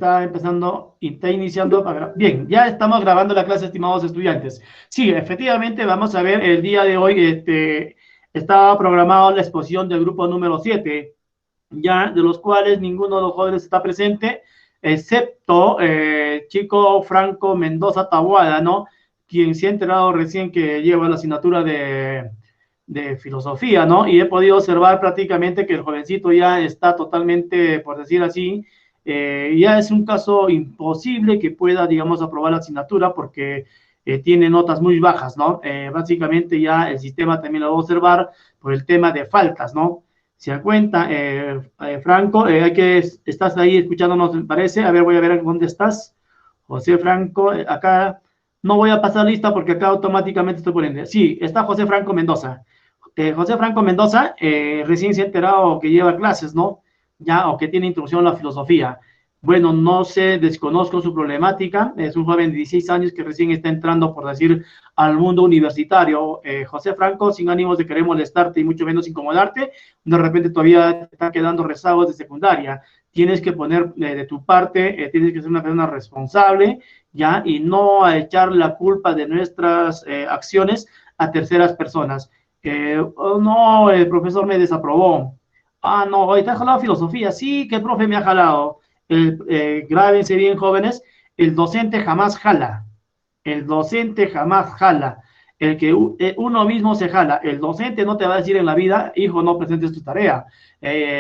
está empezando y está iniciando. Bien, ya estamos grabando la clase, estimados estudiantes. Sí, efectivamente, vamos a ver el día de hoy. Estaba programado la exposición del grupo número 7, ya de los cuales ninguno de los jóvenes está presente, excepto chico Franco Mendoza Taboada, ¿no? Quien se ha enterado recién que lleva la asignatura de filosofía, ¿no? Y he podido observar prácticamente que el jovencito ya está totalmente, por decir así, ya es un caso imposible que pueda, digamos, aprobar la asignatura porque tiene notas muy bajas, ¿no? Básicamente ya el sistema también lo va a observar por el tema de faltas, ¿no? Se da cuenta, Franco, estás ahí escuchándonos, me parece. A ver, voy a ver dónde estás. José Franco, acá no voy a pasar lista porque acá automáticamente estoy poniendo. Sí, está José Franco Mendoza. José Franco Mendoza recién se ha enterado que lleva clases, ¿no? Ya, o que tiene introducción a la filosofía. Bueno, no sé, desconozco su problemática. Es un joven de 16 años que recién está entrando, por decir, al mundo universitario. José Franco, sin ánimos de querer molestarte y mucho menos incomodarte, de repente todavía te están quedando rezagos de secundaria. Tienes que poner de tu parte, tienes que ser una persona responsable, ¿ya? Y no a echar la culpa de nuestras acciones a terceras personas. Oh, no, el profesor me desaprobó. Ah, no, hoy te ha jalado filosofía. Sí, que el profe me ha jalado. Grábense bien, jóvenes, el docente jamás jala. El docente jamás jala. El que uno mismo se jala. El docente no te va a decir en la vida, hijo, no presentes tu tarea,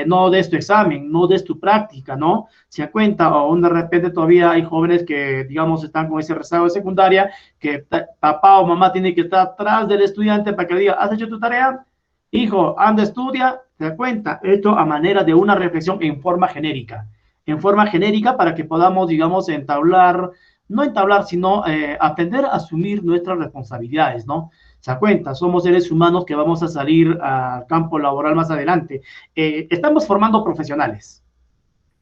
no des tu examen, no des tu práctica, ¿no? Se da cuenta, o de repente todavía hay jóvenes que, digamos, están con ese rezago de secundaria, que papá o mamá tiene que estar atrás del estudiante para que le diga, ¿has hecho tu tarea? Hijo, anda, estudia. Se da cuenta, esto a manera de una reflexión en forma genérica para que podamos, digamos, entablar, no entablar, sino aprender a asumir nuestras responsabilidades, ¿no? Se da cuenta, somos seres humanos que vamos a salir al campo laboral más adelante. Estamos formando profesionales,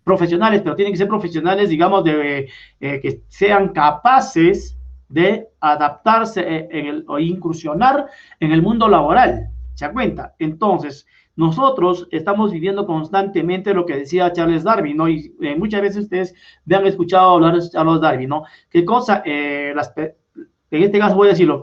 pero tienen que ser profesionales, digamos, que sean capaces de adaptarse o incursionar en el mundo laboral. ¿Se da cuenta? Entonces, nosotros estamos viviendo constantemente lo que decía Charles Darwin, ¿no? Y muchas veces ustedes me han escuchado hablar de Charles Darwin, ¿no? ¿Qué cosa? En este caso voy a decirlo.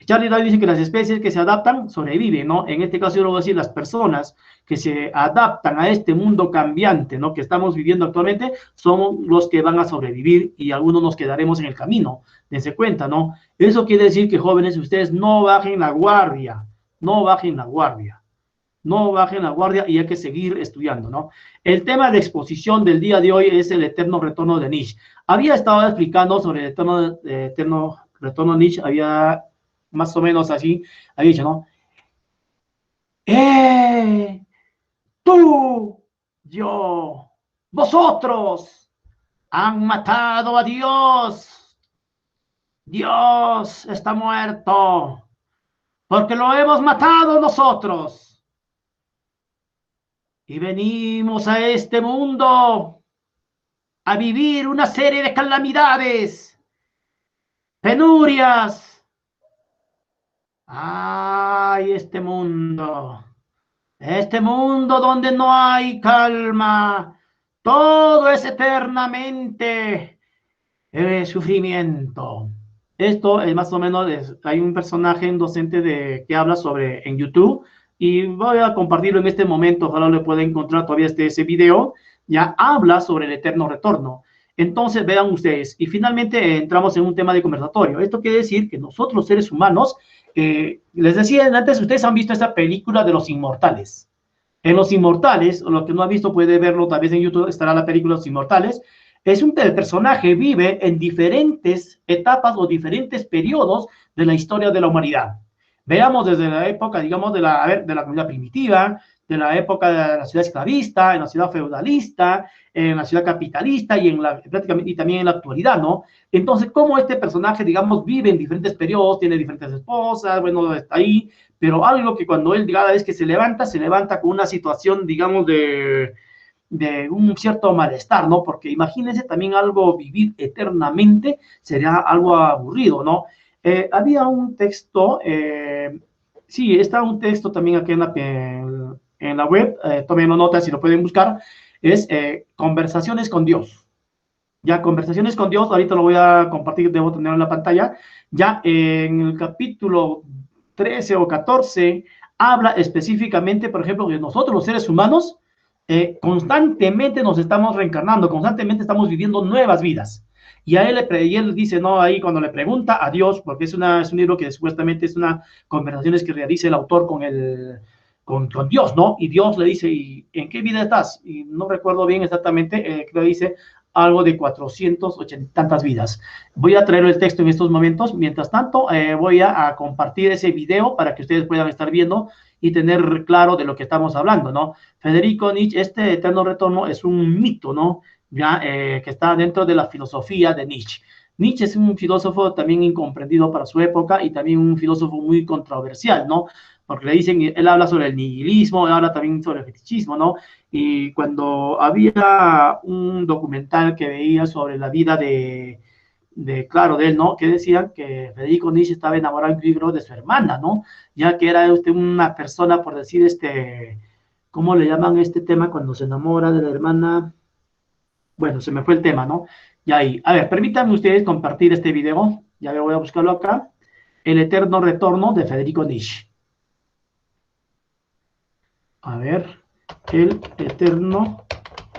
Charles Darwin dice que las especies que se adaptan sobreviven, ¿no? En este caso yo lo voy a decir, las personas que se adaptan a este mundo cambiante, ¿no? Que estamos viviendo actualmente, somos los que van a sobrevivir y algunos nos quedaremos en el camino. Dense cuenta, ¿no? Eso quiere decir que, jóvenes, ustedes no bajen la guardia, no bajen la guardia. No bajen la guardia y hay que seguir estudiando, ¿no? El tema de exposición del día de hoy es el eterno retorno de Nietzsche. Había estado explicando sobre el eterno retorno de Nietzsche, había más o menos así, había dicho, ¿no? Tú, yo, vosotros han matado a Dios. Dios está muerto porque lo hemos matado nosotros. Y venimos a este mundo a vivir una serie de calamidades, penurias. Ay, este mundo donde no hay calma, todo es eternamente sufrimiento. Esto es más o menos, hay un personaje, un docente que habla sobre en YouTube, y voy a compartirlo en este momento, ojalá lo pueda encontrar todavía ese video, ya habla sobre el eterno retorno. Entonces vean ustedes, y finalmente entramos en un tema de conversatorio. Esto quiere decir que nosotros seres humanos, les decía antes, ustedes han visto esta película de Los Inmortales. En Los Inmortales, lo que no ha visto puede verlo tal vez en YouTube, estará la película Los Inmortales. El personaje vive en diferentes etapas o diferentes periodos de la historia de la humanidad. Veamos desde la época, digamos, de la comunidad primitiva, de la época de la ciudad esclavista, en la ciudad feudalista, en la ciudad capitalista y también en la actualidad, ¿no? Entonces, cómo este personaje, digamos, vive en diferentes periodos, tiene diferentes esposas, bueno, está ahí, pero algo que cuando él cada vez que se levanta con una situación, digamos, de un cierto malestar, ¿no? Porque imagínense también algo, vivir eternamente sería algo aburrido, ¿no? Había un texto, sí, está un texto también aquí en la web, tomen nota si lo pueden buscar, es Conversaciones con Dios. Ya, conversaciones con Dios, ahorita lo voy a compartir, debo tenerlo en la pantalla. Ya en el capítulo 13 o 14 habla específicamente, por ejemplo, que nosotros los seres humanos constantemente nos estamos reencarnando, constantemente estamos viviendo nuevas vidas. Y él dice, no, ahí cuando le pregunta a Dios, porque es un libro que supuestamente es una conversaciones que realiza el autor con Dios, ¿no? Y Dios le dice, ¿y en qué vida estás? Y no recuerdo bien exactamente, creo que dice algo de 480 tantas vidas. Voy a traer el texto en estos momentos. Mientras tanto, voy a compartir ese video para que ustedes puedan estar viendo y tener claro de lo que estamos hablando, ¿no? Federico Nietzsche, este eterno retorno es un mito, ¿no? Ya que está dentro de la filosofía de Nietzsche. Nietzsche es un filósofo también incomprendido para su época y también un filósofo muy controversial, ¿no? Porque le dicen, él habla sobre el nihilismo, él habla también sobre el fetichismo, ¿no? Y cuando había un documental que veía sobre la vida claro, de él, ¿no? Que decían que Federico Nietzsche estaba enamorado incluso de su hermana, ¿no? Ya que era usted una persona, por decir, ¿cómo le llaman este tema cuando se enamora de la hermana? Bueno, se me fue el tema, ¿no? Y ahí, a ver, permítanme ustedes compartir este video, ya voy a buscarlo acá, El eterno retorno de Federico Nietzsche. A ver, El eterno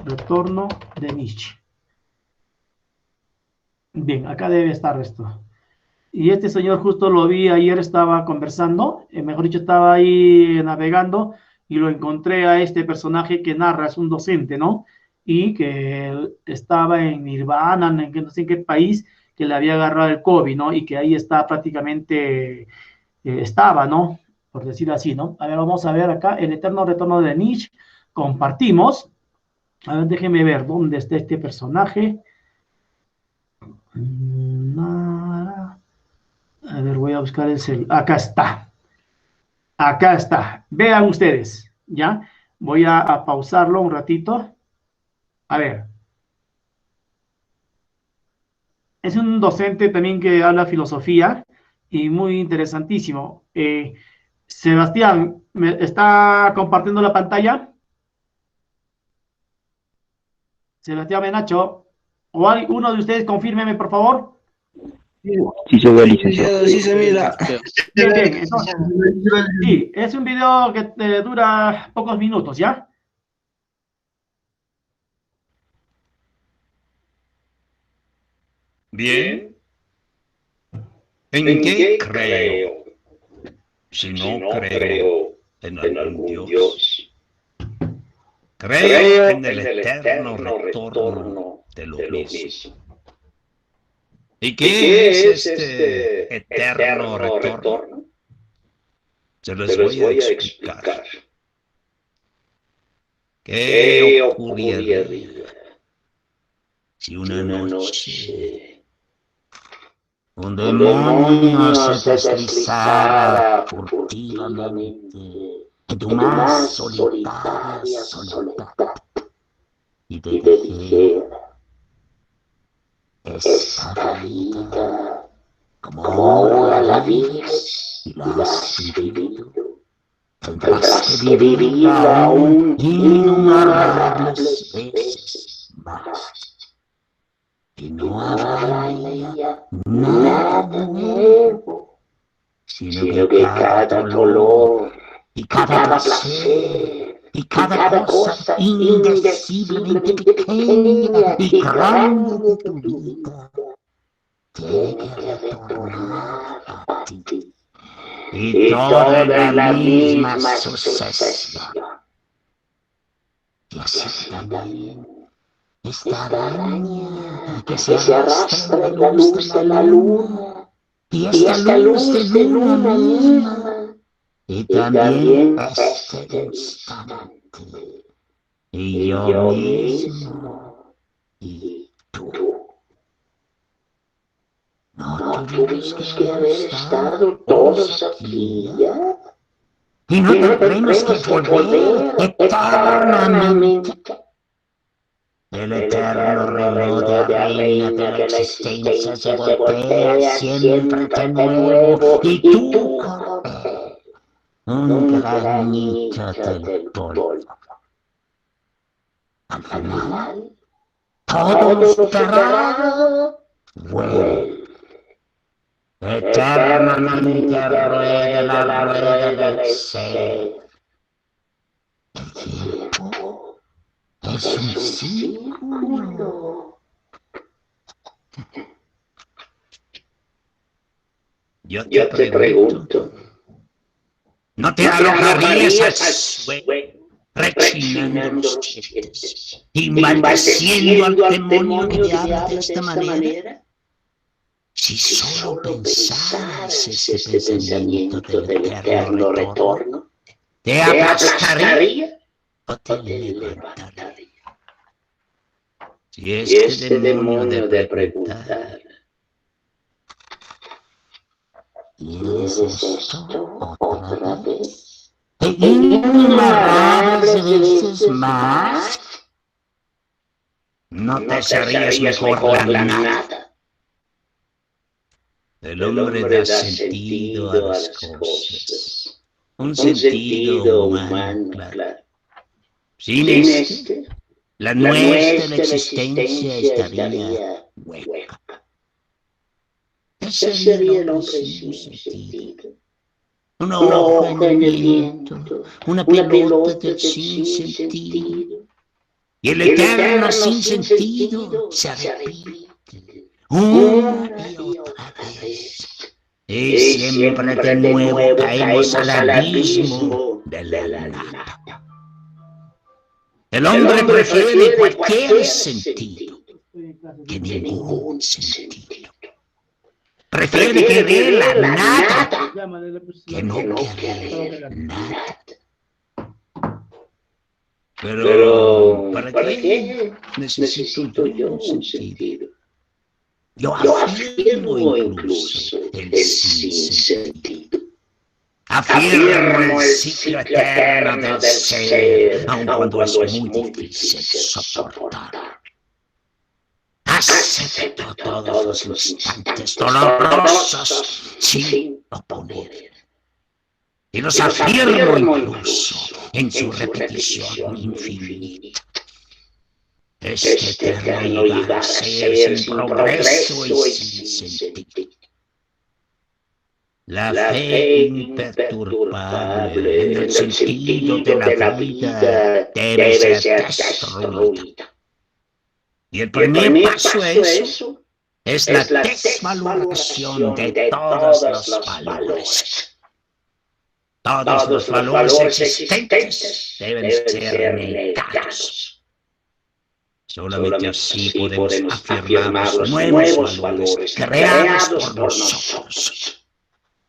retorno de Nietzsche. Bien, acá debe estar esto. Y este señor justo lo vi ayer, estaba conversando, mejor dicho, estaba ahí navegando y lo encontré a este personaje que narra, es un docente, ¿no? Y que estaba en Nirvana, en no sé en qué país, que le había agarrado el COVID, ¿no? Y que ahí está prácticamente, estaba, ¿no? Por decir así, ¿no? A ver, vamos a ver acá, el eterno retorno de Nietzsche, compartimos. A ver, déjeme ver dónde está este personaje. A ver, voy a buscar el celular. Acá está. Acá está. Vean ustedes, ¿ya? Voy a pausarlo un ratito. A ver. Es un docente también que habla filosofía y muy interesantísimo. Sebastián, ¿me está compartiendo la pantalla? Sebastián Menacho. O hay uno de ustedes, confírmeme, por favor. Sí se ve, licenciado. Sí se mira. Bien, bien. Entonces, sí, es un video que dura pocos minutos, ¿ya? Bien, ¿en qué creo? Si no creo en algún Dios, creo en el eterno retorno de lo mismo. ¿Y qué es este eterno retorno? Se les voy a explicar. ¿Qué ocurriría si una noche un demonio se deslizara furtivamente en tu más solitaria soledad y te dijera: esta vida, como ahora la vives y la has vivido, tendrás que vivirla aún innumerables veces más. Y no habrá en ella nada nuevo, sino que cada dolor y cada placer y cada cosa indeciblemente pequeña y grande de tu vida tiene que retornar a ti. Y todo en la misma sucesión. Y así también esta araña que se arrastra en la luz de la luna, y esta luz de luna misma, y también este instante, y yo mismo, y tú. No tuvimos que haber estado todos aquí ya, y no tendremos que volver eternamente. El eterno reloj de reina de la existencia se golpea siempre de nuevo, y tú, Corpel, un granito del polvo. Al final, todos los terrados, vuelven. Eternamente rueda la rueda del ser. El tiempo es un círculo. Yo te pregunto, ¿no te alojarías al suelo, rechinando los dientes y maldiciendo al demonio que te habla de esta manera? Si solo pensaras este pensamiento del eterno retorno, ¿te aplastaría o te levantaría? Si este demonio de preguntar, ¿y es esto otra vez? ¿Innumerables veces más? ¿No te serías mejor la nada? El hombre da sentido a las cosas, un sentido humano, claro. Sin este, la nuestra existencia estaría hueca. ¿Qué sería el hombre sin sentido? Una hoja en el viento, una pelota del sin sentido. Y el eterno sin sentido se repite una y otra vez. Y siempre de nuevo caemos al abismo de la nada. El hombre prefiere cualquier sentido que ningún sentido. Prefiere querer la nada que no querer nada. Pero ¿para qué necesito yo un sentido? Yo afirmo incluso el sinsentido. Afirmo el ciclo eterno del ser, aun cuando es muy difícil soportar. Acepto todos los instantes dolorosos sin oponer. Y los afirmo incluso en su repetición infinita. Este eterno llegar a ser sin progreso y sin sentido. La fe imperturbable en el sentido de la vida debe ser destruida. Y el primer paso a eso es la desvaloración de todos los valores. Todos los valores existentes deben ser negados. Solamente así podemos afirmar los nuevos valores creados por nosotros.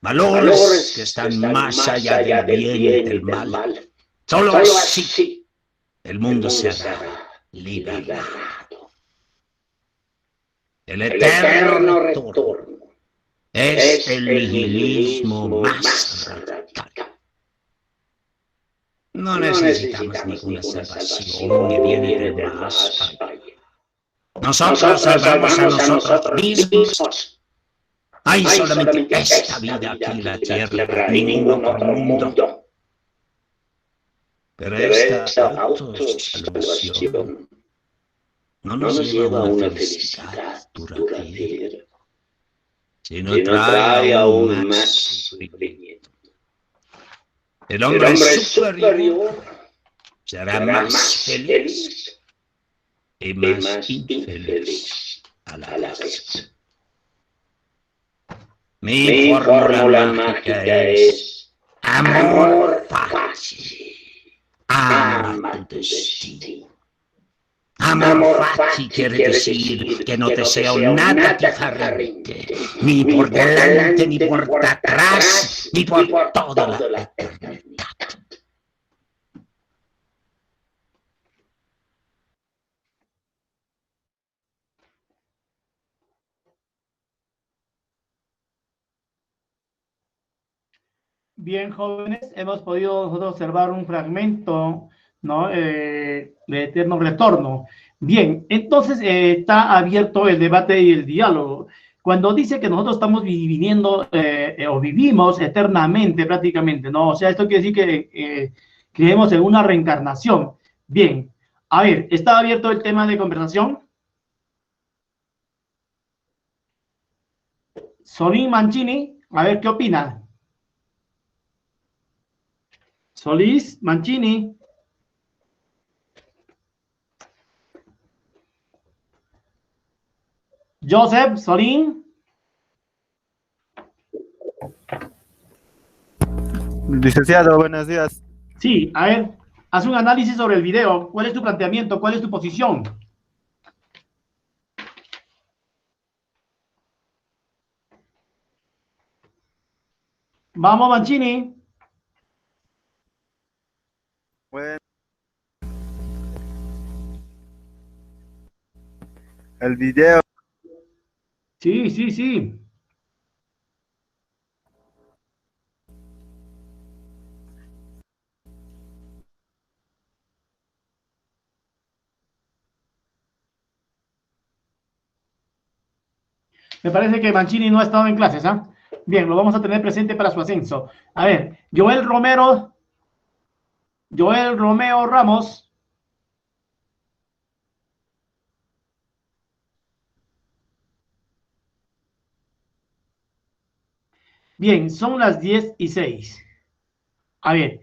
Valores que están más allá del bien y del mal. Solo así el mundo será liberado. El eterno retorno es el nihilismo más radical. No necesitamos ninguna salvación que viene del más allá. Nosotros salvamos a nosotros mismos. Hay solamente esta vida aquí en la tierra, ningún otro mundo. Pero esta autosalvación no nos lleva a una felicidad duradera, sino trae aún más sufrimiento. El hombre superior será más feliz y más infeliz a la vez. Mi fórmula mágica es amor fácil, ama tu destino. Amor fácil quiere decir que no deseo nada diferente, ni por delante, ni por atrás, ni por toda la eternidad. Bien, jóvenes, hemos podido nosotros observar un fragmento, ¿no? De eterno retorno. Bien, entonces está abierto el debate y el diálogo. Cuando dice que nosotros estamos viviendo o vivimos eternamente prácticamente, ¿no? O sea, esto quiere decir que creemos en una reencarnación. Bien, a ver, ¿está abierto el tema de conversación? Solín Mancini, a ver qué opina. Solís Mancini. Joseph Solín. Licenciado, buenos días. Sí, a ver, haz un análisis sobre el video. ¿Cuál es tu planteamiento? ¿Cuál es tu posición? Vamos, Mancini. Bueno, el video, Sí, sí, sí. Me parece que Mancini no ha estado en clases, ¿ah? Bien, lo vamos a tener presente para su ascenso. A ver, Joel Romeo Ramos. Bien, son las 10:06. A ver,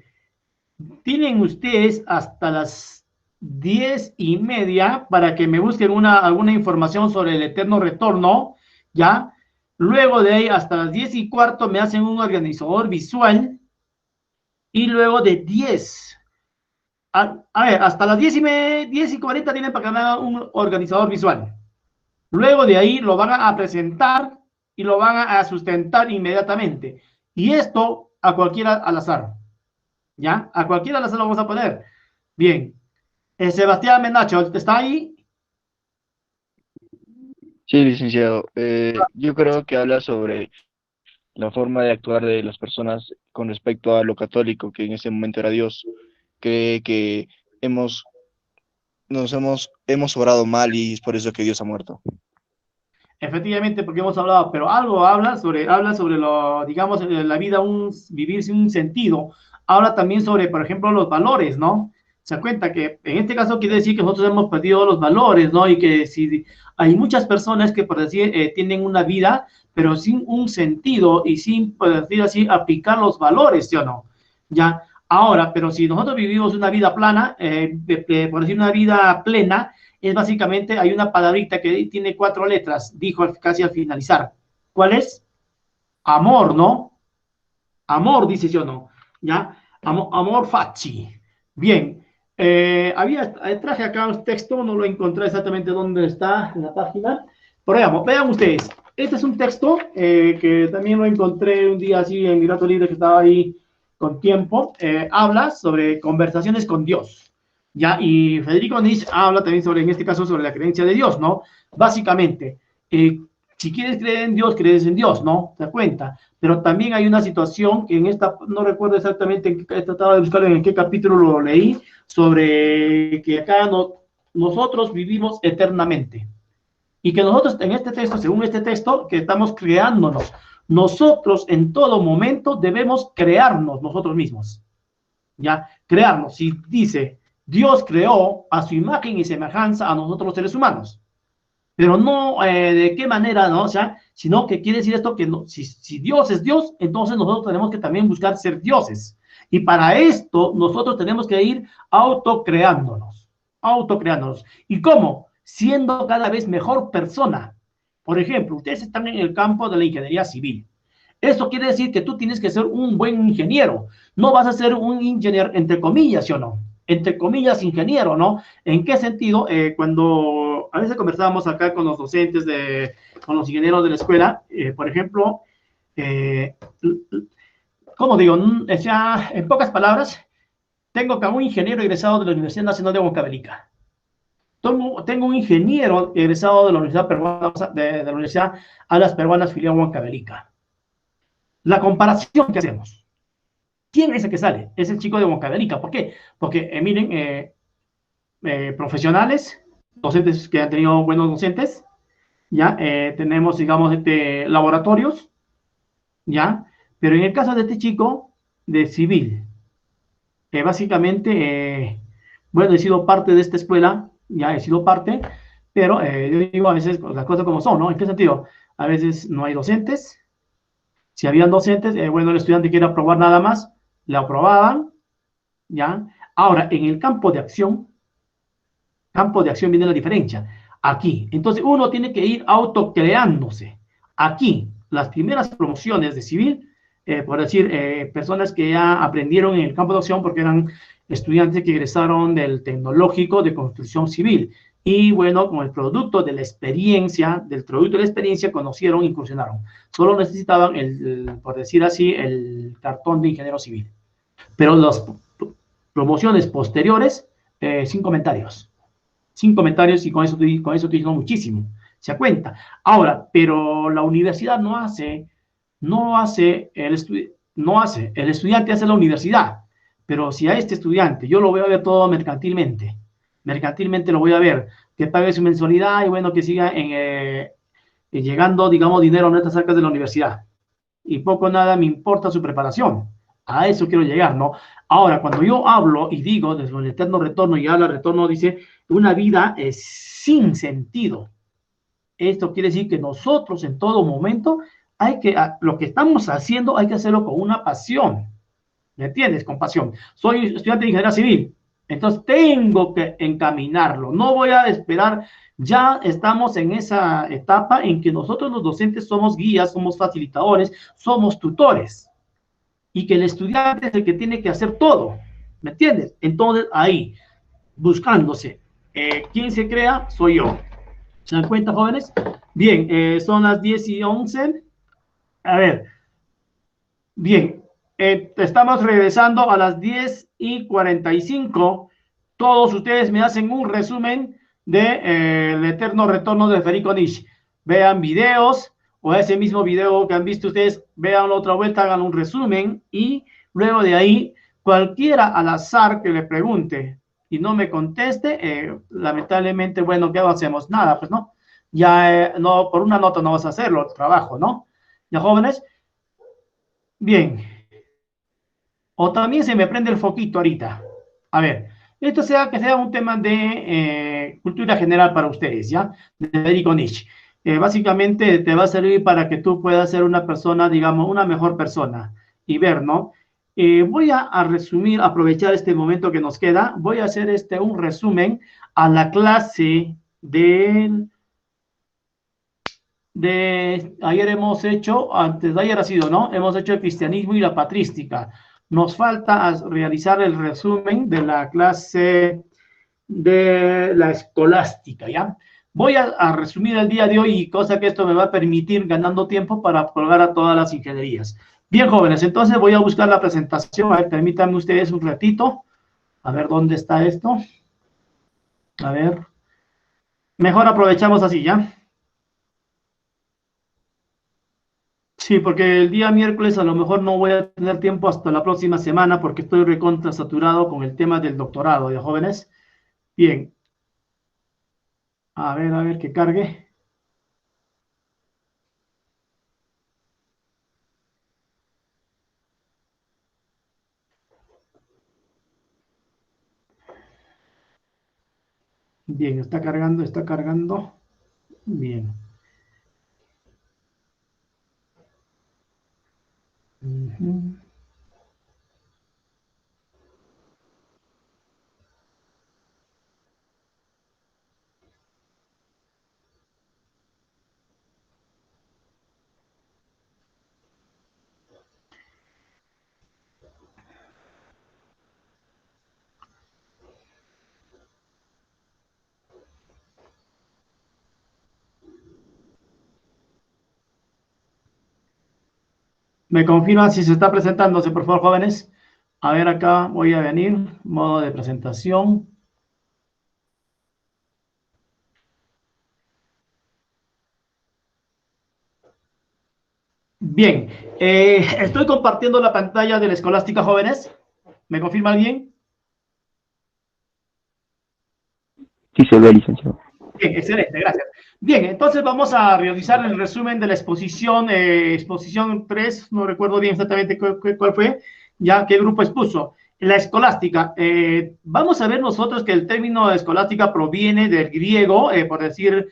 tienen ustedes hasta las 10:30 para que me busquen alguna información sobre el eterno retorno, ¿ya? Luego de ahí, hasta las 10:15, me hacen un organizador visual. Y luego de 10, a ver, hasta las 10:40 tienen para que me hagan un organizador visual. Luego de ahí lo van a presentar y lo van a sustentar inmediatamente. Y esto a cualquiera al azar. ¿Ya? A cualquiera al azar lo vamos a poner. Bien. Sebastián Menacho, ¿está ahí? Sí, licenciado. Yo creo que habla sobre la forma de actuar de las personas con respecto a lo católico, que en ese momento era Dios. Cree que hemos, hemos obrado mal y es por eso que Dios ha muerto. Efectivamente, porque hemos hablado, pero algo habla sobre lo, digamos, la vida, vivir sin un sentido. Habla también sobre, por ejemplo, los valores, ¿no? Se da cuenta que en este caso quiere decir que nosotros hemos perdido los valores, ¿no? Y que si hay muchas personas que, por decir, tienen una vida, pero sin un sentido y sin, por decir así, aplicar los valores, ¿sí o no? Ya. Ahora, pero si nosotros vivimos una vida plana, por decir una vida plena, es básicamente, hay una palabrita que tiene 4 letras, dijo casi al finalizar. ¿Cuál es? Amor, ¿no? Amor, dice yo, ¿no? ¿Ya? Amor faci. Bien. Traje acá un texto, no lo encontré exactamente dónde está en la página. Pero vean ustedes, este es un texto que también lo encontré un día así en mi rato libre que estaba ahí con tiempo. Habla sobre conversaciones con Dios. ¿Ya? Y Federico Nietzsche habla también sobre, en este caso, sobre la creencia de Dios, ¿no? Básicamente, si quieres creer en Dios, crees en Dios, ¿no? ¿Te das cuenta? Pero también hay una situación que en esta, no recuerdo exactamente, he tratado de buscar en qué capítulo lo leí, sobre que acá nosotros vivimos eternamente. Y que nosotros en este texto, según este texto, que estamos creándonos, nosotros en todo momento debemos crearnos nosotros mismos. ¿Ya? Crearnos. Si dice, Dios creó a su imagen y semejanza a nosotros los seres humanos. Pero no de qué manera, ¿no? O sea, sino que quiere decir esto que no, si Dios es Dios, entonces nosotros tenemos que también buscar ser dioses. Y para esto nosotros tenemos que ir autocreándonos, autocreándonos. ¿Y cómo? Siendo cada vez mejor persona. Por ejemplo, ustedes están en el campo de la ingeniería civil. Eso quiere decir que tú tienes que ser un buen ingeniero. No vas a ser un ingeniero, entre comillas, ¿sí o no? Entre comillas, ingeniero, ¿no? ¿En qué sentido? Cuando a veces conversábamos acá con los docentes, con los ingenieros de la escuela, por ejemplo, ¿cómo digo? O sea, en pocas palabras, tengo acá un ingeniero egresado de la Universidad Nacional de Huancavelica. Tengo un ingeniero egresado de la Universidad Peruana, de la Universidad Alas Peruanas, filial Huancavelica. La comparación que hacemos. ¿Quién es el que sale? Es el chico de Huancavelica. ¿Por qué? Porque, miren, profesionales, docentes que han tenido buenos docentes, ya tenemos, digamos, laboratorios, ya, pero en el caso de este chico de civil, básicamente, bueno, he sido parte de esta escuela, ya he sido parte, pero yo digo a veces las cosas como son, ¿no? ¿En qué sentido? A veces no hay docentes, Si habían docentes, bueno, el estudiante quiere aprobar nada más, le aprobaban, ¿ya? Ahora, en el campo de acción viene la diferencia. Aquí, entonces uno tiene que ir autocreándose. Aquí, las primeras promociones de civil, por decir, personas que ya aprendieron en el campo de acción porque eran estudiantes que egresaron del tecnológico de construcción civil. Y bueno, con el producto de la experiencia, conocieron, incursionaron. Solo necesitaban, por decir así, el cartón de ingeniero civil. Pero las promociones posteriores, sin comentarios. Sin comentarios, y con eso te digo muchísimo. Se da cuenta. Ahora, pero la universidad no hace, el estudiante hace la universidad. Pero si a este estudiante yo lo voy a ver todo mercantilmente lo voy a ver, que pague su mensualidad y bueno, que siga llegando, digamos, dinero a nuestras arcas de la universidad. Y poco o nada me importa su preparación. A eso quiero llegar, ¿no? Ahora, cuando yo hablo y digo desde el eterno retorno, y habla retorno, dice, una vida sin sentido. Esto quiere decir que nosotros en todo momento lo que estamos haciendo hay que hacerlo con una pasión. ¿Me entiendes? Con pasión. Soy estudiante de ingeniería civil, entonces tengo que encaminarlo. No voy a esperar. Ya estamos en esa etapa en que nosotros los docentes somos guías, somos facilitadores, somos tutores. Y que el estudiante es el que tiene que hacer todo. ¿Me entiendes? Entonces ahí, buscándose. ¿Quién se crea? Soy yo. ¿Se dan cuenta, jóvenes? Bien, son las 10:11. A ver. Bien, estamos regresando a las 10:45. Todos ustedes me hacen un resumen de el eterno retorno de Federico Nietzsche. Vean videos, o ese mismo video que han visto ustedes, vean otra vuelta, hagan un resumen, y luego de ahí, cualquiera al azar que le pregunte y no me conteste, lamentablemente, bueno, ¿qué hacemos? Nada, pues no. Ya, no, por una nota no vas a hacerlo, trabajo, ¿no? Ya, jóvenes. Bien. O también se me prende el foquito ahorita. A ver, esto que sea un tema de cultura general para ustedes, ¿ya? De Federico Nietzsche. Básicamente te va a servir para que tú puedas ser una persona, digamos, una mejor persona y ver, ¿no? Voy a resumir, aprovechar este momento que nos queda, voy a hacer un resumen a la clase de ayer hemos hecho, antes de ayer ha sido, ¿no? Hemos hecho el cristianismo y la patrística. Nos falta realizar el resumen de la clase de la escolástica, ¿ya? Voy a resumir el día de hoy, cosa que esto me va a permitir ganando tiempo para colgar a todas las ingenierías. Bien, jóvenes, entonces voy a buscar la presentación. A ver, permítanme ustedes un ratito. A ver, ¿dónde está esto? A ver. Mejor aprovechamos así, ¿ya? Sí, porque el día miércoles a lo mejor no voy a tener tiempo hasta la próxima semana porque estoy recontra saturado con el tema del doctorado de jóvenes. Bien. A ver que cargue. Bien, está cargando, está cargando. Bien. Uh-huh. ¿Me confirman si se está presentándose, por favor, jóvenes? A ver, acá voy a venir, modo de presentación. Bien, estoy compartiendo la pantalla de la escolástica, jóvenes. ¿Me confirma alguien? Sí, se ve, licenciado. Bien, excelente, gracias. Bien, entonces vamos a realizar el resumen de la exposición 3, no recuerdo bien exactamente cuál fue, ya qué grupo expuso. La escolástica. Vamos a ver nosotros que el término escolástica proviene del griego, por decir,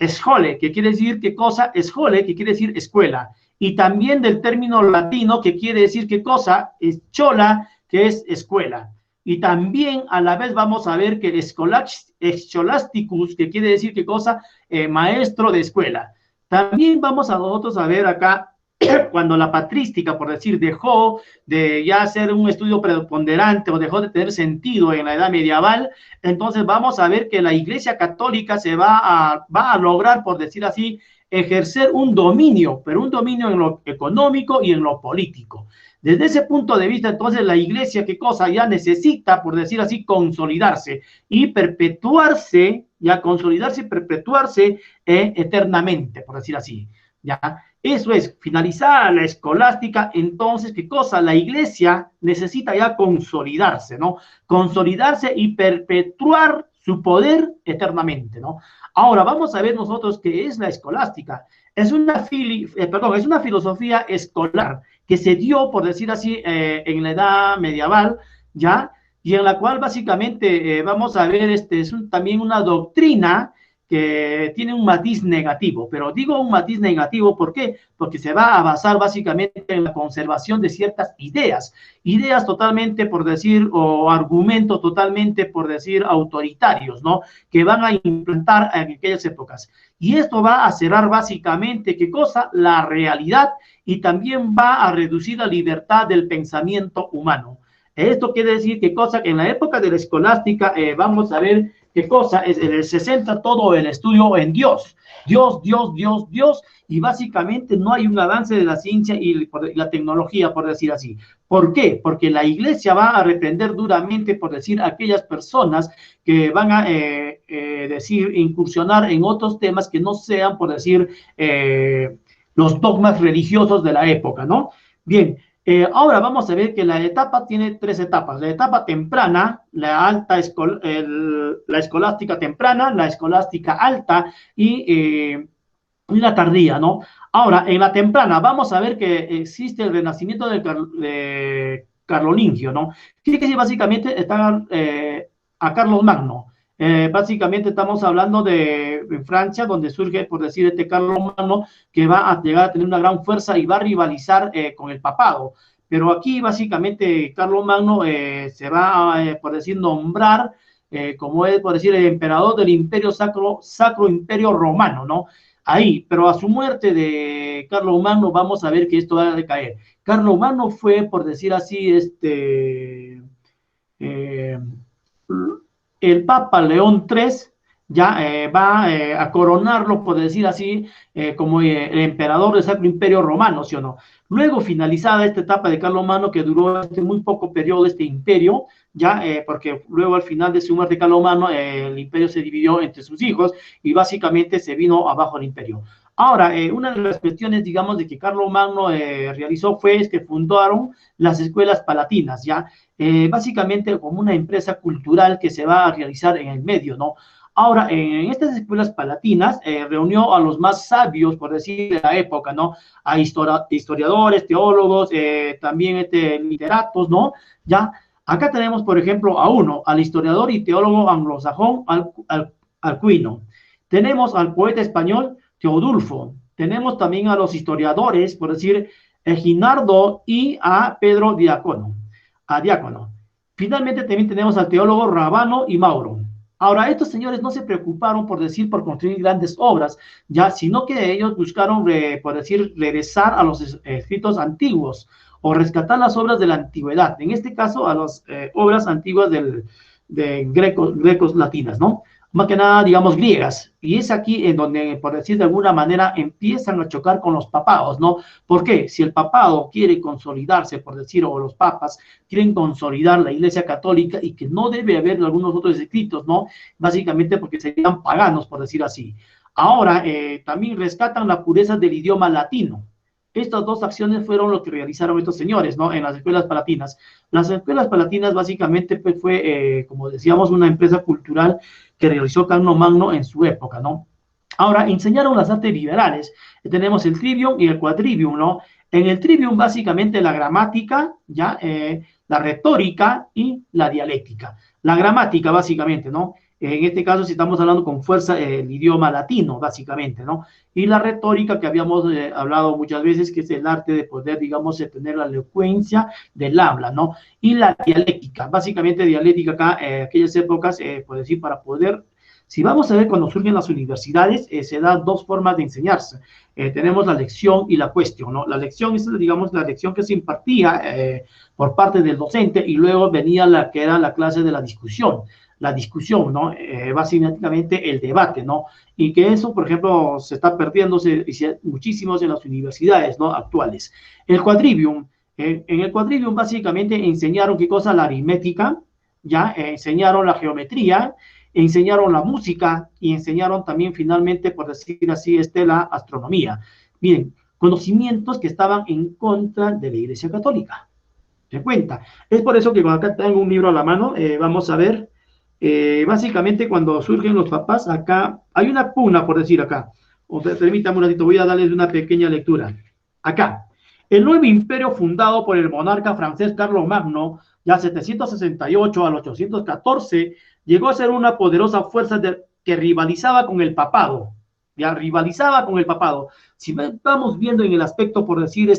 schole, que quiere decir qué cosa, schole, que quiere decir escuela. y también del término latino que quiere decir qué cosa, es chola, que es escuela. Y también a la vez vamos a ver que scholasticus, que quiere decir qué cosa, maestro de escuela. También vamos a nosotros a ver acá cuando la patrística, por decir, dejó de ya ser un estudio preponderante o dejó de tener sentido en la edad medieval, entonces vamos a ver que la Iglesia Católica va a lograr, por decir así, ejercer un dominio, pero un dominio en lo económico y en lo político. Desde ese punto de vista, entonces, la Iglesia, ¿qué cosa? Ya necesita, por decir así, consolidarse y perpetuarse, ya consolidarse y perpetuarse eternamente, por decir así, ¿ya? Eso es, finalizada la escolástica, entonces, ¿qué cosa? La Iglesia necesita ya consolidarse, ¿no? Consolidarse y perpetuar su poder eternamente, ¿no? Ahora, vamos a ver nosotros qué es la escolástica. Es una filosofía escolar que se dio, por decir así, en la edad medieval, ¿ya? Y en la cual básicamente vamos a ver, también una doctrina que tiene un matiz negativo, pero digo un matiz negativo, ¿por qué? Porque se va a basar básicamente en la conservación de ciertas ideas totalmente, por decir, o argumentos totalmente, por decir, autoritarios, ¿no? Que van a implantar en aquellas épocas. Y esto va a cerrar básicamente, ¿qué cosa? La realidad, y también va a reducir la libertad del pensamiento humano. Esto quiere decir que cosa que en la época de la escolástica vamos a ver qué cosa se centra todo el estudio en Dios, y básicamente no hay un avance de la ciencia y la tecnología, por decir así. ¿Por qué? Porque la Iglesia va a reprender duramente, por decir, a aquellas personas que van a decir, incursionar en otros temas que no sean, por decir, los dogmas religiosos de la época, ¿no? Bien. Ahora vamos a ver que la etapa tiene 3 etapas. La etapa temprana, la escolástica temprana, la escolástica alta y la tardía, ¿no? Ahora, en la temprana vamos a ver que existe el renacimiento de carolingio, ¿no? Que básicamente está a Carlos Magno. Básicamente estamos hablando de Francia, donde surge, por decir, Carlos Magno, que va a llegar a tener una gran fuerza y va a rivalizar con el papado. Pero aquí, básicamente, Carlos Magno se va a, por decir, nombrar como es, por decir, el emperador del Imperio Sacro Imperio Romano, ¿no? Ahí, pero a su muerte de Carlos Magno vamos a ver que esto va a decaer. Carlos Magno fue, por decir así, el Papa León III ya va a coronarlo, por decir así, como el emperador del Sacro Imperio Romano, ¿sí o no? Luego, finalizada esta etapa de Carlos Magno, que duró muy poco periodo este imperio, ya, porque luego al final de su muerte Carlos Magno, el imperio se dividió entre sus hijos y básicamente se vino abajo el imperio. Ahora, una de las cuestiones, digamos, de que Carlos Magno realizó fue que fundaron las escuelas palatinas, ¿ya? Básicamente como una empresa cultural que se va a realizar en el medio, ¿no? Ahora, en estas escuelas palatinas reunió a los más sabios, por decir, de la época, ¿no? A historiadores, teólogos, también literatos, ¿no? Ya, acá tenemos, por ejemplo, al historiador y teólogo anglosajón Alcuino. Tenemos al poeta español Teodulfo. Tenemos también a los historiadores, por decir, Ginardo y a Pedro Diácono. Finalmente también tenemos al teólogo Rabano y Mauro. Ahora, estos señores no se preocuparon por construir grandes obras, ya, sino que ellos buscaron, por decir, regresar a los escritos antiguos o rescatar las obras de la antigüedad, en este caso a las obras antiguas de grecos latinas, ¿no? Más que nada, digamos, griegas, y es aquí en donde, por decir de alguna manera, empiezan a chocar con los papados, ¿no? ¿Por qué? Si el papado quiere consolidarse, por decir, o los papas quieren consolidar la Iglesia Católica y que no debe haber algunos otros escritos, ¿no? Básicamente porque serían paganos, por decir así. Ahora, también rescatan la pureza del idioma latino. Estas dos acciones fueron lo que realizaron estos señores, ¿no? En las escuelas palatinas. Las escuelas palatinas básicamente pues, fue, como decíamos, una empresa cultural que realizó Carlos Magno en su época, ¿no? Ahora, enseñaron las artes liberales. Tenemos el trivium y el quadrivium, ¿no? En el trivium básicamente la gramática, ¿ya? La retórica y la dialéctica. La gramática básicamente, ¿no? En este caso, si estamos hablando con fuerza, el idioma latino, básicamente, ¿no? Y la retórica que habíamos hablado muchas veces, que es el arte de poder, digamos, tener la elocuencia del habla, ¿no? Y la dialéctica, básicamente dialéctica acá, aquellas épocas, por decir, para poder, si vamos a ver cuando surgen las universidades, se dan dos formas de enseñarse. Tenemos la lección y la cuestión, ¿no? La lección es, digamos, la lección que se impartía por parte del docente y luego venía la que era la clase de la discusión, ¿no? Básicamente el debate, ¿no? Y que eso, por ejemplo, se está perdiéndose muchísimos en las universidades, ¿no? Actuales. El quadrivium, en el quadrivium básicamente enseñaron qué cosa, la aritmética, ya enseñaron la geometría, enseñaron la música y enseñaron también finalmente, por decir así, la astronomía. Miren, conocimientos que estaban en contra de la Iglesia Católica. ¿Se cuenta? Es por eso que cuando acá tengo un libro a la mano, vamos a ver, básicamente cuando surgen los papás, acá hay una pugna, por decir acá. Permítame un ratito, voy a darles una pequeña lectura. Acá, el nuevo imperio fundado por el monarca francés Carlomagno, ya 768 al 814, llegó a ser una poderosa fuerza que rivalizaba con el papado, ya rivalizaba con el papado. Si vamos viendo en el aspecto, por decir,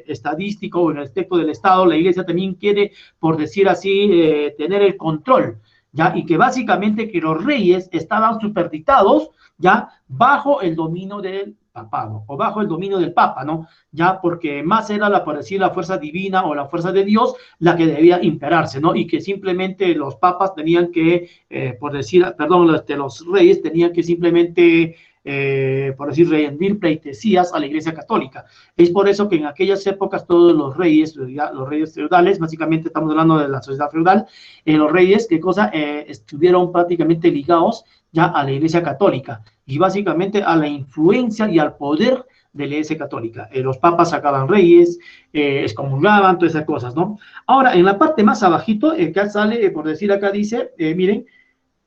estadístico, o en el aspecto del Estado, la Iglesia también quiere, por decir así, tener el control, ya, y que básicamente que los reyes estaban superditados, ya, bajo el dominio del papado, o bajo el dominio del papa, ¿no? Ya, porque más era por decir, la fuerza divina o la fuerza de Dios la que debía imperarse, ¿no? Y que simplemente los papas tenían que, por decir, perdón, los reyes tenían que simplemente, por decir, rendir pleitesías a la Iglesia Católica. Es por eso que en aquellas épocas todos los reyes feudales, básicamente estamos hablando de la sociedad feudal, los reyes, ¿qué cosa? Estuvieron prácticamente ligados ya a la Iglesia Católica y básicamente a la influencia y al poder de la Iglesia Católica. Los papas sacaban reyes, excomulgaban, todas esas cosas, ¿no? Ahora, en la parte más abajito, acá sale, por decir acá dice, miren,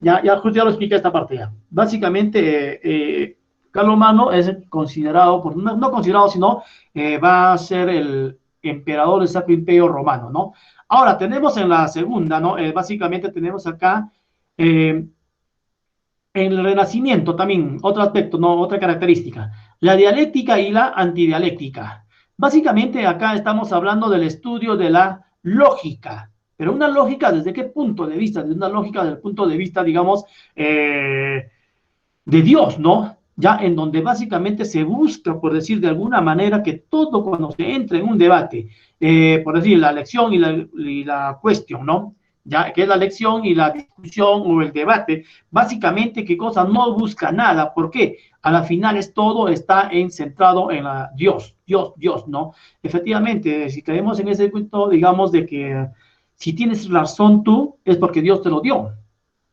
ya lo explica esta parte ya. Básicamente, Carlomagno es considerado, no considerado, sino va a ser el emperador del Sacro Imperio Romano, ¿no? Ahora, tenemos en la segunda, ¿no? Básicamente tenemos acá, en el Renacimiento también, otro aspecto, ¿no? Otra característica, la dialéctica y la antidialéctica. Básicamente acá estamos hablando del estudio de la lógica, pero una lógica, ¿desde qué punto de vista? Desde una lógica del punto de vista, digamos, de Dios, ¿no? Ya en donde básicamente se busca, por decir de alguna manera, que todo cuando se entra en un debate, por decir, la lección y la cuestión, ¿no? Ya que es la lección y la discusión o el debate, básicamente, ¿qué cosa? No busca nada. ¿Por qué? A la final todo está centrado en Dios, ¿no? Efectivamente, si creemos en ese punto, digamos, de que si tienes razón tú, es porque Dios te lo dio.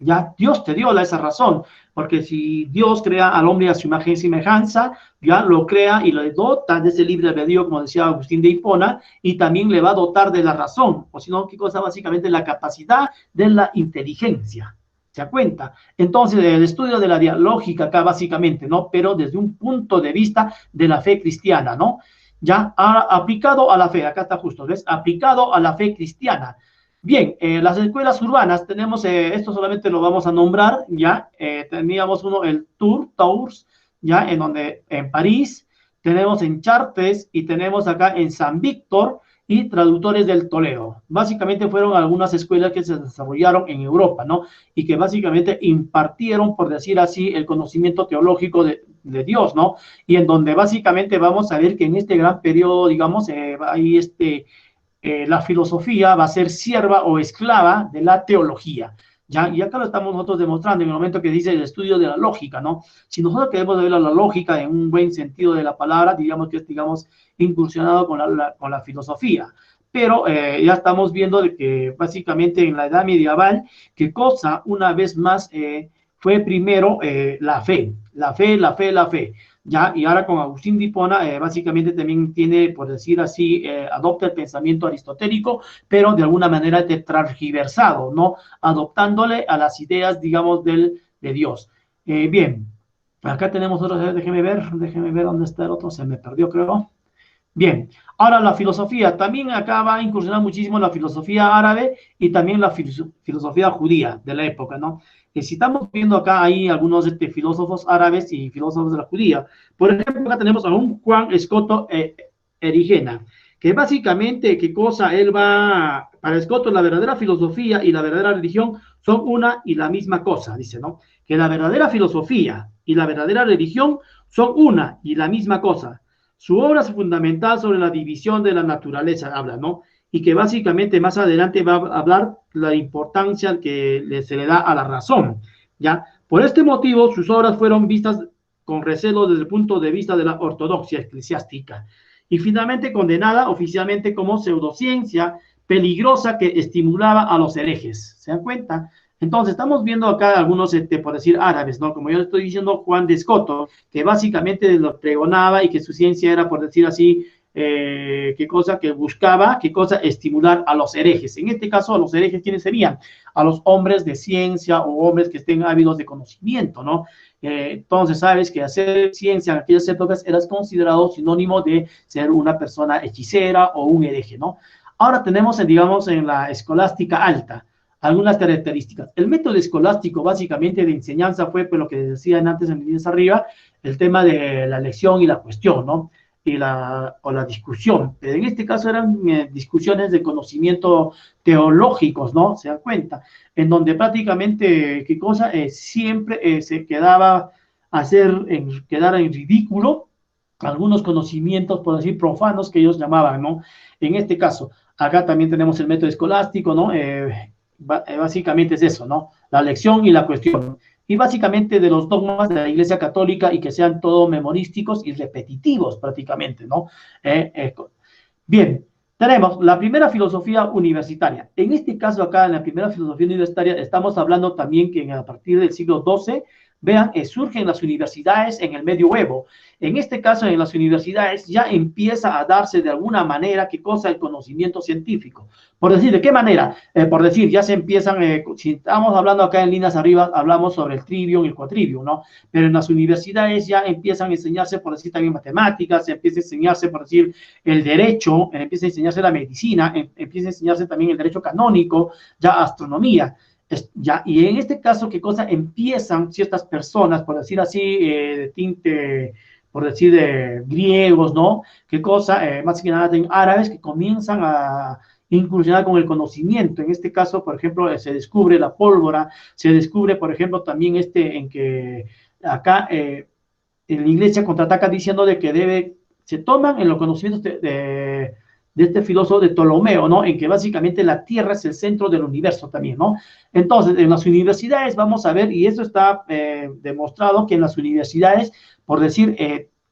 Ya Dios te dio esa razón, porque si Dios crea al hombre a su imagen y semejanza, ya lo crea y le dota de ese libre albedrío, como decía Agustín de Hipona, y también le va a dotar de la razón, o si no, ¿qué cosa? Básicamente la capacidad de la inteligencia. ¿Se da cuenta? Entonces, el estudio de la dialógica acá, básicamente, ¿no? Pero desde un punto de vista de la fe cristiana, ¿no? Ya aplicado a la fe, acá está justo, ¿ves? Aplicado a la fe cristiana. Bien, las escuelas urbanas, tenemos, esto solamente lo vamos a nombrar, ya, teníamos uno, el Tours, ya, en París, tenemos en Chartres y tenemos acá en San Víctor y Traductores del Toledo. Básicamente fueron algunas escuelas que se desarrollaron en Europa, ¿no? Y que básicamente impartieron, por decir así, el conocimiento teológico de Dios, ¿no? Y en donde básicamente vamos a ver que en este gran periodo, digamos, hay la filosofía va a ser sierva o esclava de la teología, ¿ya? Y acá lo estamos nosotros demostrando en el momento que dice el estudio de la lógica, ¿no? Si nosotros queremos ver la lógica en un buen sentido de la palabra, digamos que es, digamos, incursionado con la filosofía. Pero ya estamos viendo de que básicamente en la edad medieval, ¿qué cosa? Una vez más fue primero la fe. Ya, y ahora con Agustín de Hipona, básicamente también tiene, por decir así, adopta el pensamiento aristotélico, pero de alguna manera transgiversado, ¿no? Adoptándole a las ideas, digamos, de Dios. Bien, acá tenemos otro, déjeme ver dónde está el otro, se me perdió, creo. Bien, ahora la filosofía, también acá va a incursionar muchísimo la filosofía árabe y también la filosofía judía de la época, ¿no? Que si estamos viendo acá hay algunos filósofos árabes y filósofos de la judía. Por ejemplo, acá tenemos a un Juan Escoto Erigena, que básicamente, ¿qué cosa? Él va, para Escoto, la verdadera filosofía y la verdadera religión son una y la misma cosa, dice, ¿no? Que la verdadera filosofía y la verdadera religión son una y la misma cosa. Su obra es fundamental sobre la división de la naturaleza, habla, ¿no? Y que básicamente más adelante va a hablar la importancia que se le da a la razón, ¿ya? Por este motivo, sus obras fueron vistas con recelo desde el punto de vista de la ortodoxia eclesiástica y finalmente condenada oficialmente como pseudociencia peligrosa que estimulaba a los herejes. ¿Se dan cuenta? Entonces, estamos viendo acá algunos, por decir, árabes, ¿no? Como yo estoy diciendo, Juan de Escoto, que básicamente lo pregonaba y que su ciencia era, por decir así, qué cosa que buscaba, qué cosa estimular a los herejes. En este caso, a los herejes, ¿quiénes serían? A los hombres de ciencia o hombres que estén ávidos de conocimiento, ¿no? Entonces, sabes que hacer ciencia en aquellas épocas era considerado sinónimo de ser una persona hechicera o un hereje, ¿no? Ahora tenemos, digamos, en la escolástica alta, algunas características. El método escolástico básicamente de enseñanza fue, pues, lo que decían antes en líneas arriba, el tema de la lección y la cuestión, ¿no? O la discusión. Pero en este caso eran discusiones de conocimiento teológicos, ¿no? Se dan cuenta, en donde prácticamente, ¿qué cosa? Siempre se quedaba quedar en ridículo algunos conocimientos, por decir, profanos que ellos llamaban, ¿no? En este caso, acá también tenemos el método escolástico, ¿no? Básicamente es eso, ¿no? La lección y la cuestión. Y básicamente de los dogmas de la Iglesia Católica y que sean todos memorísticos y repetitivos prácticamente, ¿no? Bien, tenemos la primera filosofía universitaria. En este caso acá, en la primera filosofía universitaria, estamos hablando también que a partir del siglo XII, vean, surgen las universidades en el medioevo. En este caso, en las universidades ya empieza a darse de alguna manera, ¿qué cosa? El conocimiento científico. Por decir, ¿de qué manera? Por decir, ya se empiezan, si estamos hablando acá en líneas arriba, hablamos sobre el trivium y el cuatrivium, ¿no? Pero en las universidades ya empiezan a enseñarse, por decir, también matemáticas, se empieza a enseñarse, por decir, el derecho, empieza a enseñarse la medicina, empieza a enseñarse también el derecho canónico, ya astronomía. Ya, y en este caso, ¿qué cosa? Empiezan ciertas personas, por decir así, de tinte, por decir, de griegos, ¿no? ¿Qué cosa? Más que nada en árabes que comienzan a incursionar con el conocimiento. En este caso, por ejemplo, se descubre la pólvora, se descubre, por ejemplo, también en que acá en la iglesia contraataca diciendo de que se toman en los conocimientos de este filósofo de Ptolomeo, ¿no? En que básicamente la Tierra es el centro del universo también, ¿no? Entonces, en las universidades vamos a ver, y esto está demostrado, que en las universidades, por decir,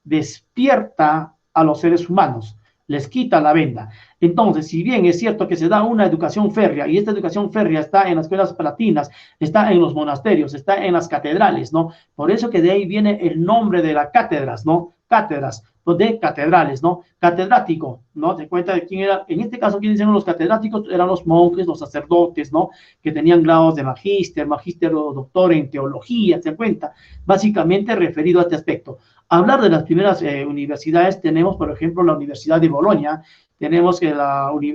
despierta a los seres humanos, les quita la venda. Entonces, si bien es cierto que se da una educación férrea, y esta educación férrea está en las escuelas palatinas, está en los monasterios, está en las catedrales, ¿no? Por eso que de ahí viene el nombre de las cátedras, ¿no? Cátedras, de catedrales, ¿no? Catedrático, ¿no? Te cuenta de quién era, en este caso, ¿quiénes eran los catedráticos? Eran los monjes, los sacerdotes, ¿no? Que tenían grados de magíster o doctor en teología, ¿se cuenta? Básicamente referido a este aspecto. Hablar de las primeras universidades, tenemos, por ejemplo, la Universidad de Bolonia. Tenemos que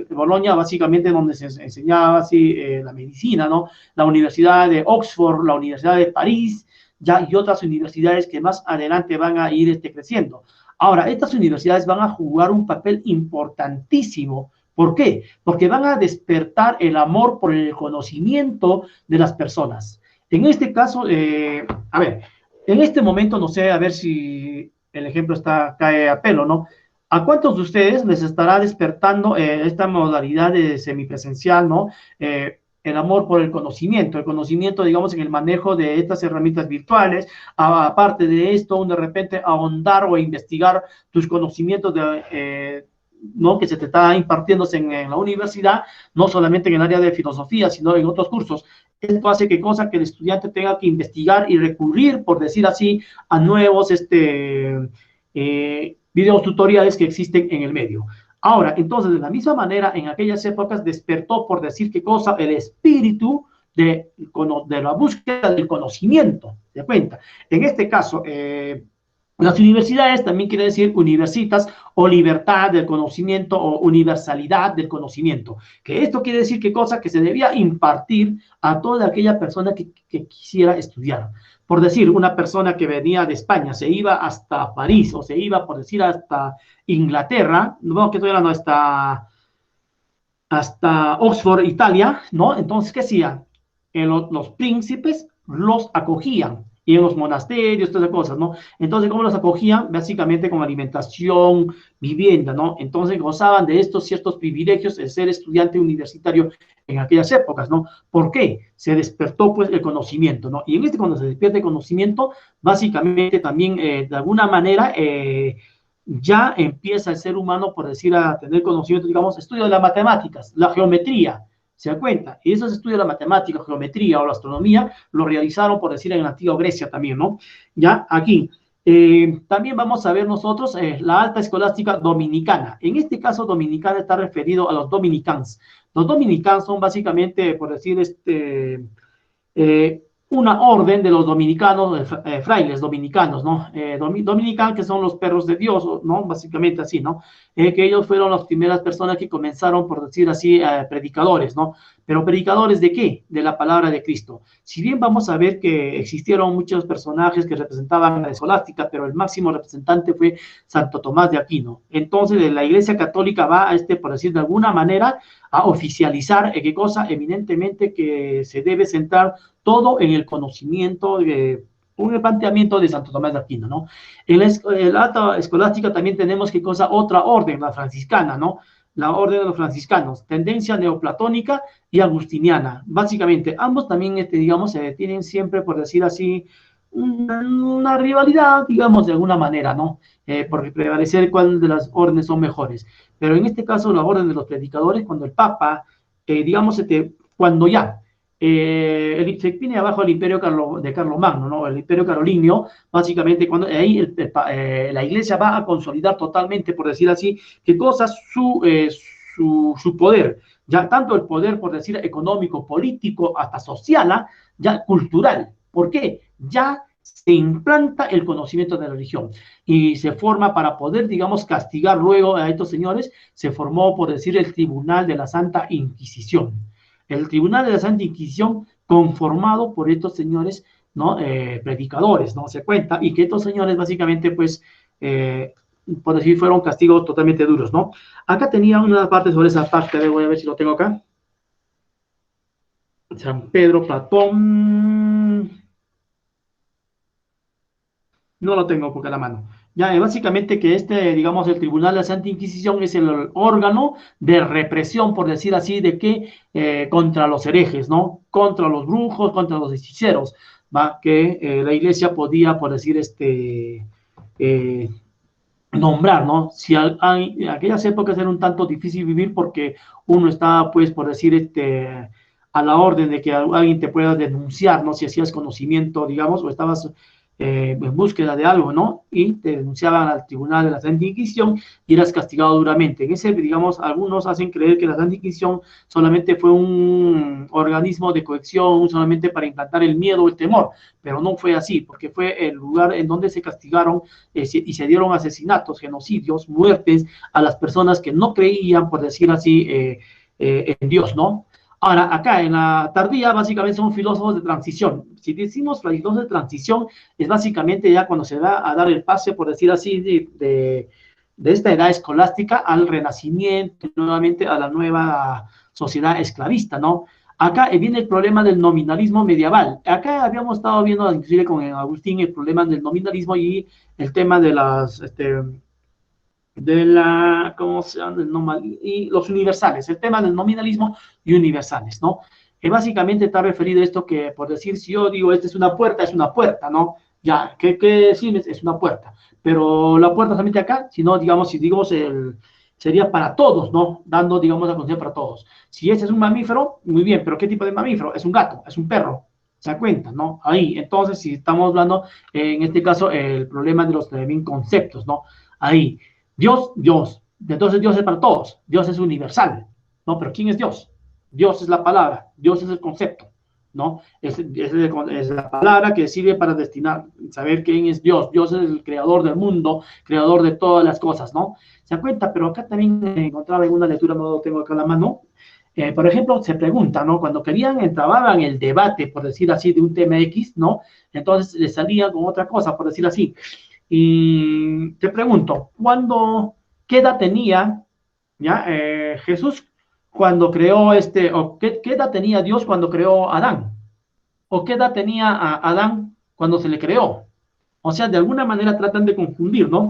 Bolonia, básicamente, donde se enseñaba así, la medicina, ¿no? La Universidad de Oxford, la Universidad de París, ya, y otras universidades que más adelante van a ir creciendo. Ahora, estas universidades van a jugar un papel importantísimo. ¿Por qué? Porque van a despertar el amor por el conocimiento de las personas. En este caso, a ver, en este momento, no sé, a ver si el ejemplo cae a pelo, ¿no? ¿A cuántos de ustedes les estará despertando esta modalidad de semipresencial, ¿no? El amor por el conocimiento, digamos, en el manejo de estas herramientas virtuales, aparte de esto, de repente ahondar o investigar tus conocimientos ¿no? Que se te está impartiéndose en la universidad, no solamente en el área de filosofía, sino en otros cursos. Esto hace que el estudiante tenga que investigar y recurrir, por decir así, a nuevos videos tutoriales que existen en el medio. Ahora, entonces, de la misma manera, en aquellas épocas despertó, por decir qué cosa, el espíritu de la búsqueda del conocimiento, ¿se cuenta? En este caso, Las universidades también quiere decir universitas o libertad del conocimiento o universalidad del conocimiento. Que esto quiere decir qué cosa, que se debía impartir a toda aquella persona que quisiera estudiar. Por decir, una persona que venía de España se iba hasta París o se iba, por decir, hasta Inglaterra, no, que todavía no, hasta Oxford, Italia, ¿no? Entonces, ¿qué hacían? Los príncipes los acogían y en los monasterios, todas esas cosas, ¿no? Entonces, ¿cómo los acogían? Básicamente con alimentación, vivienda, ¿no? Entonces, gozaban de estos ciertos privilegios de ser estudiante universitario en aquellas épocas, ¿no? ¿Por qué? Se despertó, pues, el conocimiento, ¿no? Y en este, cuando se despierta el conocimiento, básicamente también, de alguna manera, ya empieza el ser humano, por decir, a tener conocimiento, digamos, estudio de las matemáticas, la geometría, ¿se da cuenta? Y esos estudios de la matemática, geometría o la astronomía lo realizaron, por decir, en la antigua Grecia también, ¿no? Ya aquí. También vamos a ver nosotros la alta escolástica dominicana. En este caso, dominicana está referido a los dominicans. Los dominicans son básicamente, por decir, una orden de los dominicanos, frailes dominicanos, ¿no? Dominicanos que son los perros de Dios, ¿no? Básicamente así, ¿no? Que ellos fueron las primeras personas que comenzaron, por decir así, predicadores, ¿no? Pero predicadores ¿de qué? De la palabra de Cristo. Si bien vamos a ver que existieron muchos personajes que representaban a la escolástica, pero el máximo representante fue Santo Tomás de Aquino. Entonces, la Iglesia Católica va a por decir de alguna manera, a oficializar, ¿qué cosa? Eminentemente que se debe centrar todo en el conocimiento, un planteamiento de Santo Tomás de Aquino, ¿no? En la alta escolástica también tenemos, ¿qué cosa? Otra orden, la franciscana, ¿no? La orden de los franciscanos, tendencia neoplatónica y agustiniana. Básicamente, ambos también, digamos, tienen siempre, por decir así, una rivalidad, digamos, de alguna manera, ¿no? Por prevalecer cuál de las órdenes son mejores. Pero en este caso, la orden de los predicadores, cuando el Papa, digamos, cuando ya se viene abajo el imperio de Carlomagno, ¿no? El imperio carolingio, básicamente, cuando ahí la iglesia va a consolidar totalmente, por decir así, qué cosa, su poder, ya tanto el poder, por decir, económico, político, hasta social, ya cultural. ¿Por qué? Ya se implanta el conocimiento de la religión y se forma para poder, digamos, castigar luego a estos señores, se formó, por decir, el Tribunal de la Santa Inquisición. El Tribunal de la Santa Inquisición conformado por estos señores, ¿no? Predicadores, ¿no? Se cuenta, y que estos señores básicamente, pues, por decir, fueron castigos totalmente duros, ¿no? Acá tenía una parte sobre esa parte, a ver, voy a ver si lo tengo acá. San Pedro, Platón, no lo tengo porque a la mano. Ya, básicamente que digamos, el Tribunal de la Santa Inquisición es el órgano de represión, por decir así, de que contra los herejes, ¿no? Contra los brujos, contra los hechiceros, ¿va? Que la iglesia podía, por decir, nombrar, ¿no? Si en aquellas épocas era un tanto difícil vivir porque uno estaba, pues, por decir, a la orden de que alguien te pueda denunciar, ¿no? Si hacías conocimiento, digamos, o estabas en búsqueda de algo, ¿no? Y te denunciaban al Tribunal de la Santa Inquisición y eras castigado duramente. En ese, digamos, algunos hacen creer que la Santa Inquisición solamente fue un organismo de cohección, solamente para implantar el miedo o el temor, pero no fue así, porque fue el lugar en donde se castigaron y se dieron asesinatos, genocidios, muertes a las personas que no creían, por decir así, en Dios, ¿no? Ahora, acá en la tardía, básicamente son filósofos de transición. Si decimos filósofos de transición, es básicamente ya cuando se va a dar el pase, por decir así, de esta edad escolástica al renacimiento, nuevamente a la nueva sociedad esclavista, ¿no? Acá viene el problema del nominalismo medieval. Acá habíamos estado viendo, inclusive con Agustín, el problema del nominalismo y el tema de ¿cómo se llama? Y los universales, el tema del nominalismo y universales, ¿no? Que básicamente está referido a esto que, por decir, si yo digo, esta es una puerta, ¿no? Ya, ¿qué decir? Es una puerta. Pero la puerta solamente acá, sino, digamos, si digo, sería para todos, ¿no? Dando, digamos, la conciencia para todos. Si este es un mamífero, muy bien, pero ¿qué tipo de mamífero? Es un gato, es un perro. ¿Se da cuenta, no? Ahí, entonces, si estamos hablando, en este caso, el problema de los también conceptos, ¿no? Ahí. Dios, entonces Dios es para todos, Dios es universal, ¿no? Pero ¿quién es Dios? Dios es la palabra, Dios es el concepto, ¿no? Es la palabra que sirve para destinar, saber quién es Dios. Dios es el creador del mundo, creador de todas las cosas, ¿no? ¿Se da cuenta? Pero acá también encontraba en una lectura, no lo tengo acá a la mano. Por ejemplo, se pregunta, ¿no? Cuando querían, entraban en el debate, por decir así, de un tema X, ¿no? Entonces les salían con otra cosa, por decir así. Y te pregunto, ¿qué edad tenía, ya, Jesús cuando creó o qué edad tenía Dios cuando creó a Adán? ¿O qué edad tenía a Adán cuando se le creó? O sea, de alguna manera tratan de confundir, ¿no?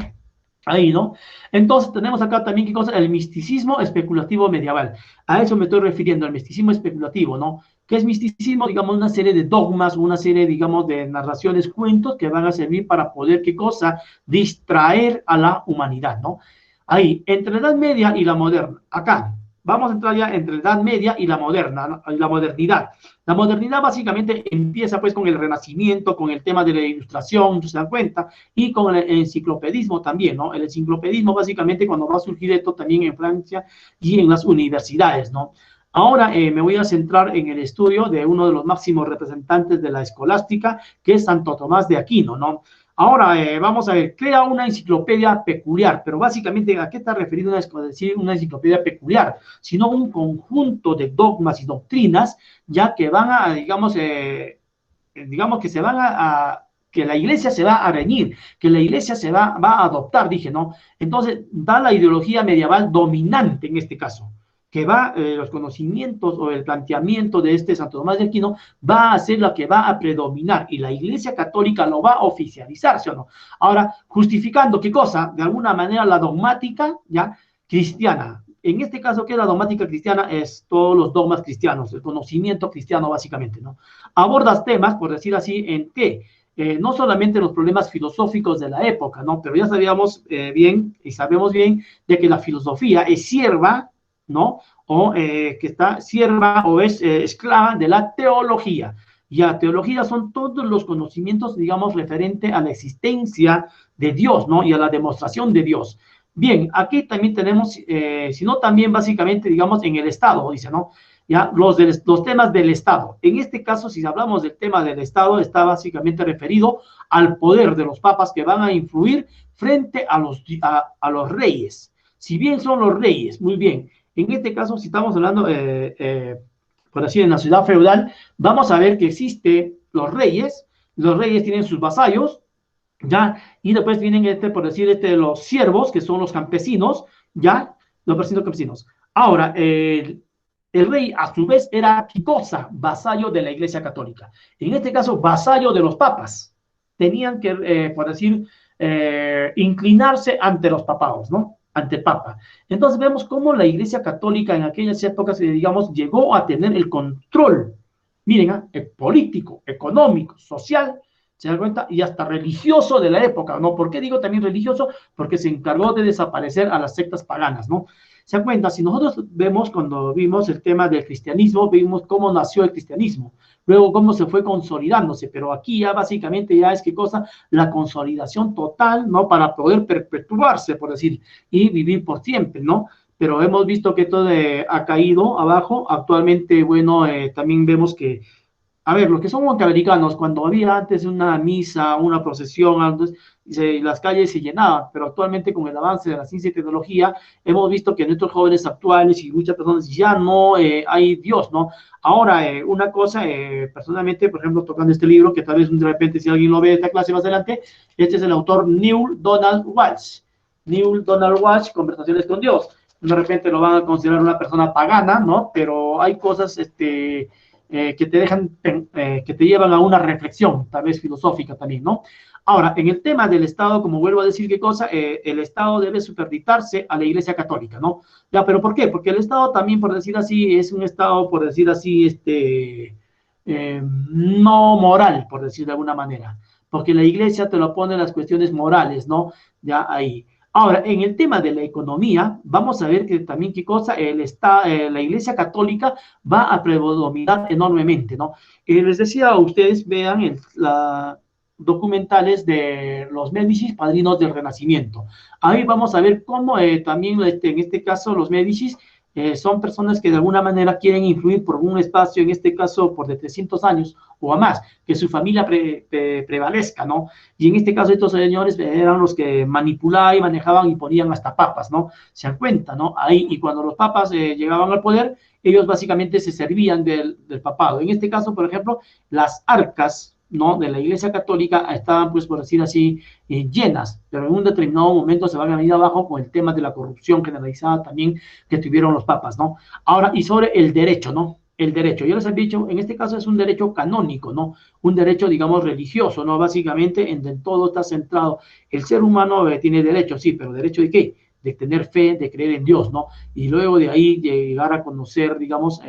Ahí, ¿no? Entonces tenemos acá también, ¿qué cosa? El misticismo especulativo medieval. A eso me estoy refiriendo, al misticismo especulativo, ¿no? ¿Qué es misticismo? Digamos, una serie de dogmas, una serie, digamos, de narraciones, cuentos que van a servir para poder, ¿qué cosa? Distraer a la humanidad, ¿no? Ahí, entre la Edad Media y la moderna. Acá, vamos a entrar ya entre la Edad Media y la moderna, ¿no? Y la modernidad. La modernidad básicamente empieza pues con el Renacimiento, con el tema de la Ilustración, ¿se dan cuenta? Y con el enciclopedismo también, ¿no? El enciclopedismo básicamente cuando va a surgir esto también en Francia y en las universidades, ¿no? Ahora me voy a centrar en el estudio de uno de los máximos representantes de la escolástica, que es Santo Tomás de Aquino, ¿no? Ahora vamos a ver, crea una enciclopedia peculiar, pero básicamente ¿a qué está referido decir una enciclopedia peculiar? Sino un conjunto de dogmas y doctrinas, ya que van a, digamos que se van que la iglesia se va a reñir, que la iglesia va a adoptar, dije, ¿no? Entonces, da la ideología medieval dominante en este caso, que los conocimientos o el planteamiento de este Santo Tomás de Aquino va a ser la que va a predominar y la iglesia católica lo va a oficializar, ¿sí o no? Ahora, justificando, ¿qué cosa? De alguna manera la dogmática, ¿ya? Cristiana. En este caso, ¿qué es la dogmática cristiana? Es todos los dogmas cristianos, el conocimiento cristiano básicamente, ¿no? Abordas temas, por decir así, en que no solamente los problemas filosóficos de la época, ¿no? Pero ya sabíamos bien y sabemos bien de que la filosofía es sierva, ¿no? O que está sierva o es esclava de la teología. Ya, teología son todos los conocimientos, digamos, referente a la existencia de Dios, ¿no? Y a la demostración de Dios. Bien, aquí también tenemos, sino también básicamente, digamos, en el Estado, dice, ¿no? Ya, los temas del Estado. En este caso, si hablamos del tema del Estado, está básicamente referido al poder de los papas que van a influir frente a los reyes. Si bien son los reyes, muy bien. En este caso, si estamos hablando, por así, en la ciudad feudal, vamos a ver que existen los reyes tienen sus vasallos, ¿ya? Y después vienen, por decir, los siervos, que son los campesinos, ¿ya? Los campesinos. Ahora, el rey, a su vez, era ¿qué cosa? Vasallo de la Iglesia Católica. En este caso, vasallo de los papas. Tenían que, por decir, inclinarse ante los papados, ¿no? Ante el Papa. Entonces vemos cómo la Iglesia Católica en aquellas épocas, digamos, llegó a tener el control, miren, político, económico, social, ¿se dan cuenta? Y hasta religioso de la época, ¿no? ¿Por qué digo también religioso? Porque se encargó de desaparecer a las sectas paganas, ¿no? ¿Se dan cuenta? Si nosotros vemos, cuando vimos el tema del cristianismo, vimos cómo nació el cristianismo, luego cómo se fue consolidándose, pero aquí ya básicamente ya es qué cosa, la consolidación total, ¿no? Para poder perpetuarse, por decir, y vivir por siempre, ¿no? Pero hemos visto que todo ha caído abajo. Actualmente, bueno, también vemos que a ver, los que son huancavelicanos, cuando había antes una misa, una procesión, antes, las calles se llenaban, pero actualmente con el avance de la ciencia y tecnología, hemos visto que nuestros jóvenes actuales y muchas personas ya no hay Dios, ¿no? Ahora, una cosa, personalmente, por ejemplo, tocando este libro, que tal vez de repente si alguien lo ve esta clase más adelante, este es el autor Neil Donald Walsh. Neil Donald Walsh, Conversaciones con Dios. De repente lo van a considerar una persona pagana, ¿no? Pero hay cosas, que te dejan, que te llevan a una reflexión, tal vez filosófica también, ¿no? Ahora, en el tema del Estado, como vuelvo a decir, ¿qué cosa? El Estado debe supeditarse a la Iglesia Católica, ¿no? Ya, ¿pero por qué? Porque el Estado también, por decir así, es un Estado, por decir así, no moral, por decir de alguna manera, porque la Iglesia te lo pone en las cuestiones morales, ¿no? Ya ahí. Ahora, en el tema de la economía, vamos a ver que también qué cosa, la Iglesia Católica va a predominar enormemente, ¿no? Les decía a ustedes, vean documentales de los Médicis, padrinos del Renacimiento. Ahí vamos a ver cómo también, en este caso, los Médicis son personas que de alguna manera quieren influir por un espacio, en este caso por de 300 años o a más, que su familia prevalezca, ¿no? Y en este caso estos señores eran los que manipulaban y manejaban y ponían hasta papas, ¿no? Se dan cuenta, ¿no? Ahí, y cuando los papas llegaban al poder, ellos básicamente se servían del papado. En este caso, por ejemplo, las arcas, ¿no?, de la Iglesia Católica estaban, pues, por decir así, llenas, pero en un determinado momento se van a venir abajo con el tema de la corrupción generalizada también que tuvieron los papas, ¿no? Ahora, y sobre el derecho, ¿no? El derecho, yo les he dicho, en este caso es un derecho canónico, ¿no? Un derecho, digamos, religioso, ¿no? Básicamente, en todo está centrado. El ser humano tiene derecho, sí, pero ¿derecho de qué? De tener fe, de creer en Dios, ¿no? Y luego de ahí llegar a conocer, digamos,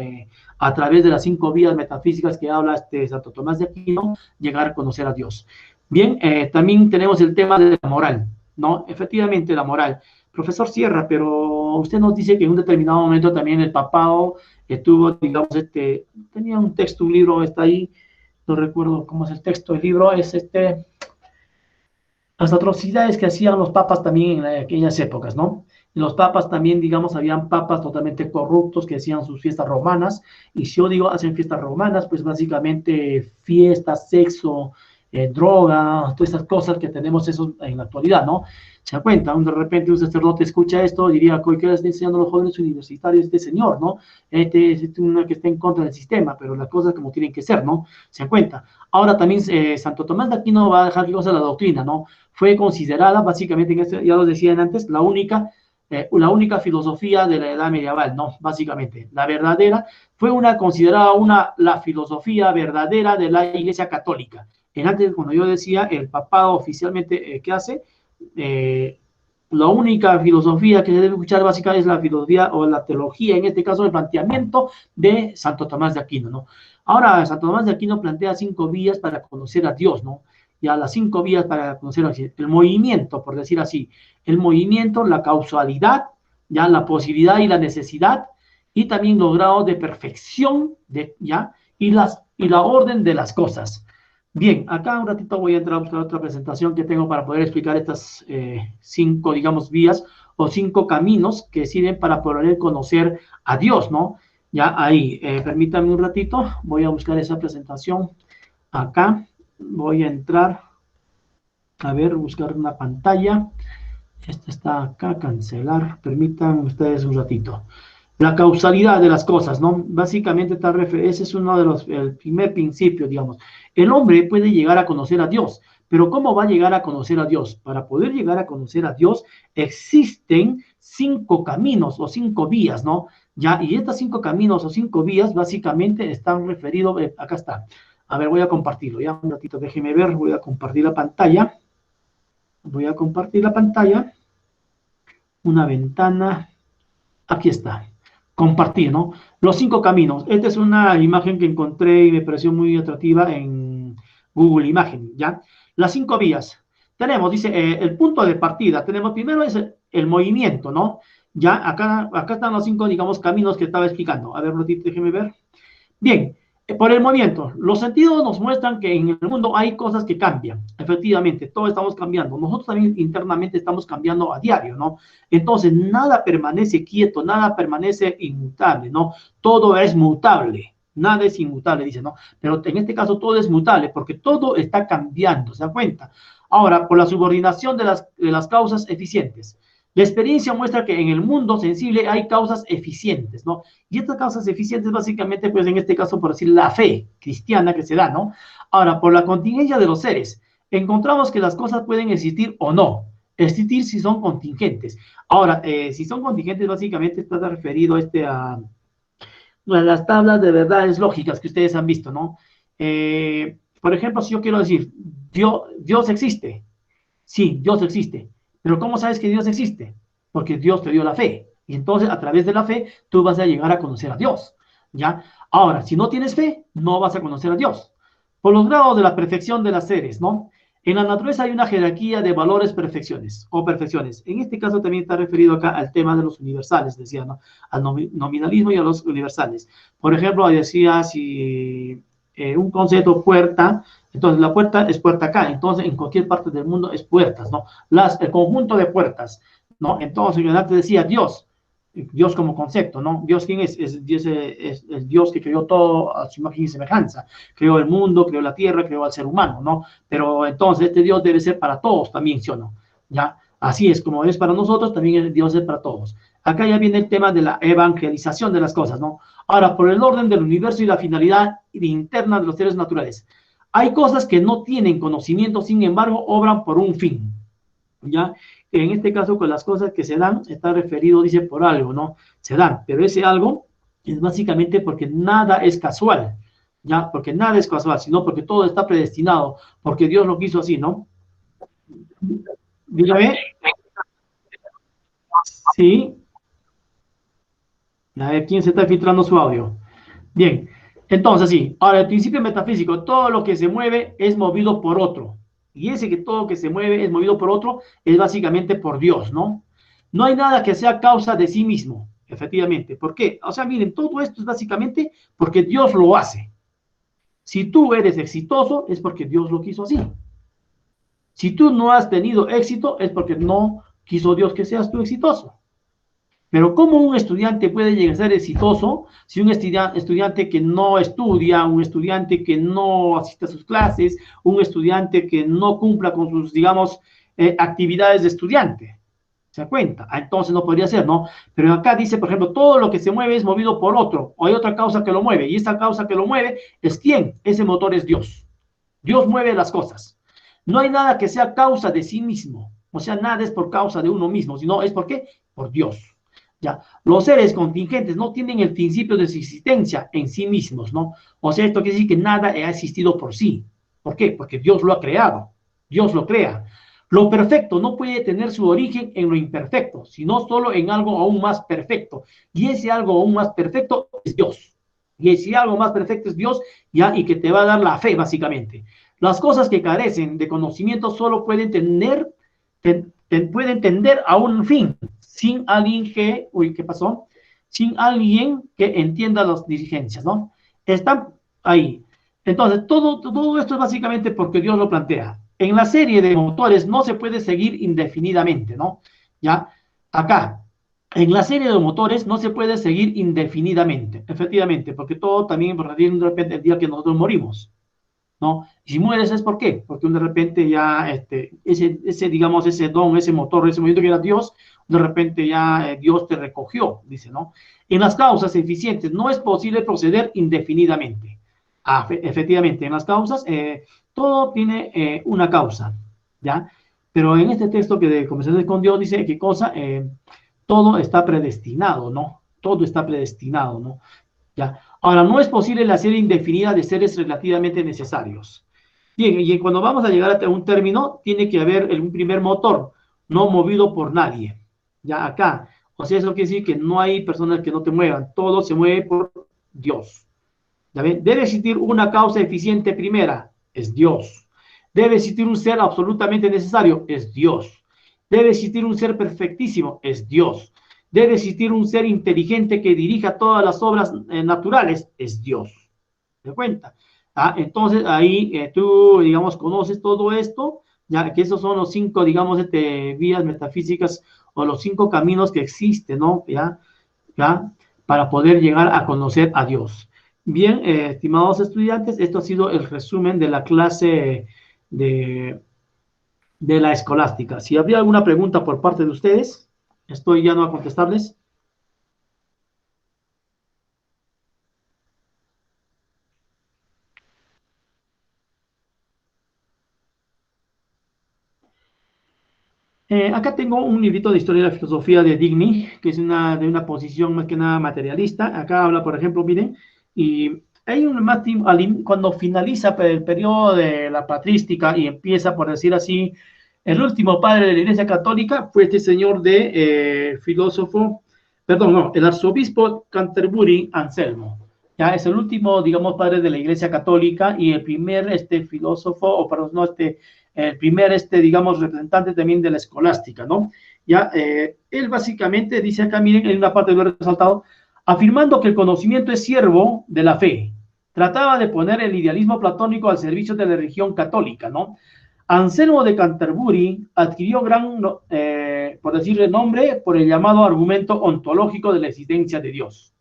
a través de las 5 vías metafísicas que habla Santo Tomás de Aquino, llegar a conocer a Dios. Bien, también tenemos el tema de la moral, ¿no? Efectivamente, la moral. Profesor Sierra, pero usted nos dice que en un determinado momento también el papado tuvo, digamos, tenía un texto, un libro, está ahí, no recuerdo cómo es el texto del libro, es las atrocidades que hacían los papas también en aquellas épocas, ¿no? Y los papas también, digamos, habían papas totalmente corruptos que hacían sus fiestas romanas, y si yo digo hacen fiestas romanas, pues básicamente fiestas, sexo, droga, todas esas cosas que tenemos eso en la actualidad, ¿no? Se da cuenta, de repente un sacerdote escucha esto, diría, ¿qué le está enseñando a los jóvenes universitarios este señor, ¿no? Es uno que está en contra del sistema, pero las cosas como tienen que ser, ¿no? Se da cuenta. Ahora también Santo Tomás de Aquino va a dejar que cosa la doctrina, ¿no? Fue considerada básicamente, ya lo decían antes, la única filosofía de la edad medieval, ¿no? Básicamente, la verdadera, fue considerada la filosofía verdadera de la Iglesia Católica. Antes, cuando yo decía, el papado oficialmente, ¿qué hace? La única filosofía que se debe escuchar básicamente es la filosofía o la teología, en este caso el planteamiento de Santo Tomás de Aquino, ¿no? Ahora, Santo Tomás de Aquino plantea 5 vías para conocer a Dios, ¿no? Ya las 5 vías para conocer a Dios. El movimiento, por decir así, el movimiento, la causalidad, ya la posibilidad y la necesidad, y también los grados de perfección, ¿ya? Y la orden de las cosas. Bien, acá un ratito voy a entrar a buscar otra presentación que tengo para poder explicar estas 5, digamos, vías o 5 caminos que sirven para poder conocer a Dios, ¿no? Ya ahí, permítanme un ratito, voy a buscar esa presentación acá, voy a entrar, a ver, buscar una pantalla, esta está acá, cancelar, permitan ustedes un ratito. La causalidad de las cosas, ¿no? Básicamente, ese es uno de el primer principio, digamos. El hombre puede llegar a conocer a Dios, pero ¿cómo va a llegar a conocer a Dios? Para poder llegar a conocer a Dios, existen 5 caminos o 5 vías, ¿no? Ya, y estas 5 caminos o 5 vías, básicamente, están referidos, acá está. A ver, voy a compartirlo, ya, un ratito, déjeme ver, voy a compartir la pantalla. Voy a compartir la pantalla. Una ventana. Aquí está. Compartir, ¿no? Los 5 caminos. Esta es una imagen que encontré y me pareció muy atractiva en Google Imagen, ¿ya? Las 5 vías. Tenemos, dice, el punto de partida. Tenemos primero es el movimiento, ¿no? Ya, acá están los 5, digamos, caminos que estaba explicando. A ver, déjeme ver. Bien, por el movimiento. Los sentidos nos muestran que en el mundo hay cosas que cambian. Efectivamente, todos estamos cambiando. Nosotros también internamente estamos cambiando a diario, ¿no? Entonces, nada permanece quieto, nada permanece inmutable, ¿no? Todo es mutable. Nada es inmutable, dice, ¿no? Pero en este caso todo es mutable porque todo está cambiando, ¿se da cuenta? Ahora, por la subordinación de las causas eficientes. La experiencia muestra que en el mundo sensible hay causas eficientes, ¿no? Y estas causas eficientes básicamente, pues en este caso, por decir, la fe cristiana que se da, ¿no? Ahora, por la contingencia de los seres, encontramos que las cosas pueden existir o no. Existir si son contingentes. Ahora, si son contingentes, básicamente está referido a las tablas de verdades lógicas que ustedes han visto, ¿no? Por ejemplo, si yo quiero decir, Dios existe. Sí, Dios existe. Pero ¿cómo sabes que Dios existe? Porque Dios te dio la fe. Y entonces, a través de la fe, tú vas a llegar a conocer a Dios, ¿ya? Ahora, si no tienes fe, no vas a conocer a Dios. Por los grados de la perfección de las seres, ¿no? En la naturaleza hay una jerarquía de valores perfecciones o perfecciones. En este caso también está referido acá al tema de los universales, decía, ¿no? Al nominalismo y a los universales. Por ejemplo, decía si un concepto puerta, entonces la puerta es puerta acá, entonces en cualquier parte del mundo es puertas, ¿no? El conjunto de puertas, ¿no? Entonces yo antes decía Dios, Dios como concepto, ¿no? ¿Dios quién es? Es el Dios que creó todo a su imagen y semejanza. Creó el mundo, creó la tierra, creó al ser humano, ¿no? Pero entonces este Dios debe ser para todos también, ¿sí o no? ¿Ya? Así es, como es para nosotros, también Dios es para todos. Acá ya viene el tema de la evangelización de las cosas, ¿no? Ahora, por el orden del universo y la finalidad interna de los seres naturales. Hay cosas que no tienen conocimiento, sin embargo, obran por un fin, ¿ya? En este caso, con las cosas que se dan, está referido, dice, por algo, ¿no? Se dan, pero ese algo es básicamente porque nada es casual, ¿ya? Porque nada es casual, sino porque todo está predestinado, porque Dios lo quiso así, ¿no? Dígame. Sí. A ver, ¿quién se está filtrando su audio? Bien, entonces sí, ahora el principio metafísico, todo lo que se mueve es movido por otro. Y ese que todo que se mueve es movido por otro es básicamente por Dios, ¿no? No hay nada que sea causa de sí mismo, efectivamente. ¿Por qué? O sea, miren, todo esto es básicamente porque Dios lo hace. Si tú eres exitoso, es porque Dios lo quiso así. Si tú no has tenido éxito, es porque no quiso Dios que seas tú exitoso. Pero ¿cómo un estudiante puede llegar a ser exitoso si un estudiante que no estudia, un estudiante que no asiste a sus clases, un estudiante que no cumpla con sus, digamos, actividades de estudiante? ¿Se da cuenta? Entonces no podría ser, ¿no? Pero acá dice, por ejemplo, todo lo que se mueve es movido por otro, o hay otra causa que lo mueve, y esa causa que lo mueve es ¿quién? Ese motor es Dios. Dios mueve las cosas. No hay nada que sea causa de sí mismo, o sea, nada es por causa de uno mismo, sino es ¿por qué? Por Dios. ¿Ya? Los seres contingentes no tienen el principio de su existencia en sí mismos, ¿no? O sea, esto quiere decir que nada ha existido por sí. ¿Por qué? Porque Dios lo ha creado. Dios lo crea. Lo perfecto no puede tener su origen en lo imperfecto, sino solo en algo aún más perfecto. Y ese algo aún más perfecto es Dios. Y ese algo más perfecto es Dios, ya, y que te va a dar la fe, básicamente. Las cosas que carecen de conocimiento solo pueden tener, pueden tender a un fin, sin alguien que, uy, ¿qué pasó? Sin alguien que entienda las dirigencias, ¿no? Están ahí. Entonces, todo esto es básicamente porque Dios lo plantea. En la serie de motores no se puede seguir indefinidamente, ¿no? Ya, acá, en la serie de motores no se puede seguir indefinidamente, efectivamente, porque todo también, por de repente, el día que nosotros morimos, ¿no? Y si mueres es ¿por qué? Porque de repente ya digamos, ese don, ese motor, ese movimiento que era Dios, de repente ya Dios te recogió, dice, ¿no? En las causas eficientes no es posible proceder indefinidamente. Efectivamente, en las causas todo tiene una causa, ¿ya? Pero en este texto que de conversaciones con Dios dice, ¿qué cosa? Todo está predestinado, ¿no? Todo está predestinado, ¿no? ¿Ya? Ahora, no es posible la serie indefinida de seres relativamente necesarios. Bien, y cuando vamos a llegar a un término, tiene que haber un primer motor, no movido por nadie. Ya acá, o sea, eso quiere decir que no hay personas que no te muevan, todo se mueve por Dios. ¿Ya ven? Debe existir una causa eficiente primera, es Dios. Debe existir un ser absolutamente necesario, es Dios. Debe existir un ser perfectísimo, es Dios. Debe existir un ser inteligente que dirija todas las obras naturales, es Dios. ¿Te das cuenta? Entonces ahí tú, digamos, conoces todo esto, ya que esos son los 5, digamos, vías metafísicas o los 5 caminos que existen, ¿no? ¿Ya? Para poder llegar a conocer a Dios. Bien, estimados estudiantes, esto ha sido el resumen de la clase de la escolástica. Si habría alguna pregunta por parte de ustedes, estoy ya no a contestarles. Acá tengo un librito de historia de la filosofía de Digny, que es de una posición más que nada materialista. Acá habla, por ejemplo, miren, y hay cuando finaliza el periodo de la patrística y empieza, por decir así, el último padre de la Iglesia Católica fue este señor de filósofo, perdón, no, el arzobispo Canterbury Anselmo. Ya es el último, digamos, padre de la Iglesia Católica y el primer filósofo, o perdón, no, el primer, digamos, representante también de la escolástica, ¿no? Ya, él básicamente dice acá, miren, en una parte lo he resaltado, afirmando que el conocimiento es siervo de la fe. Trataba de poner el idealismo platónico al servicio de la religión católica, ¿no? Anselmo de Canterbury adquirió gran, por decirle nombre, por el llamado argumento ontológico de la existencia de Dios.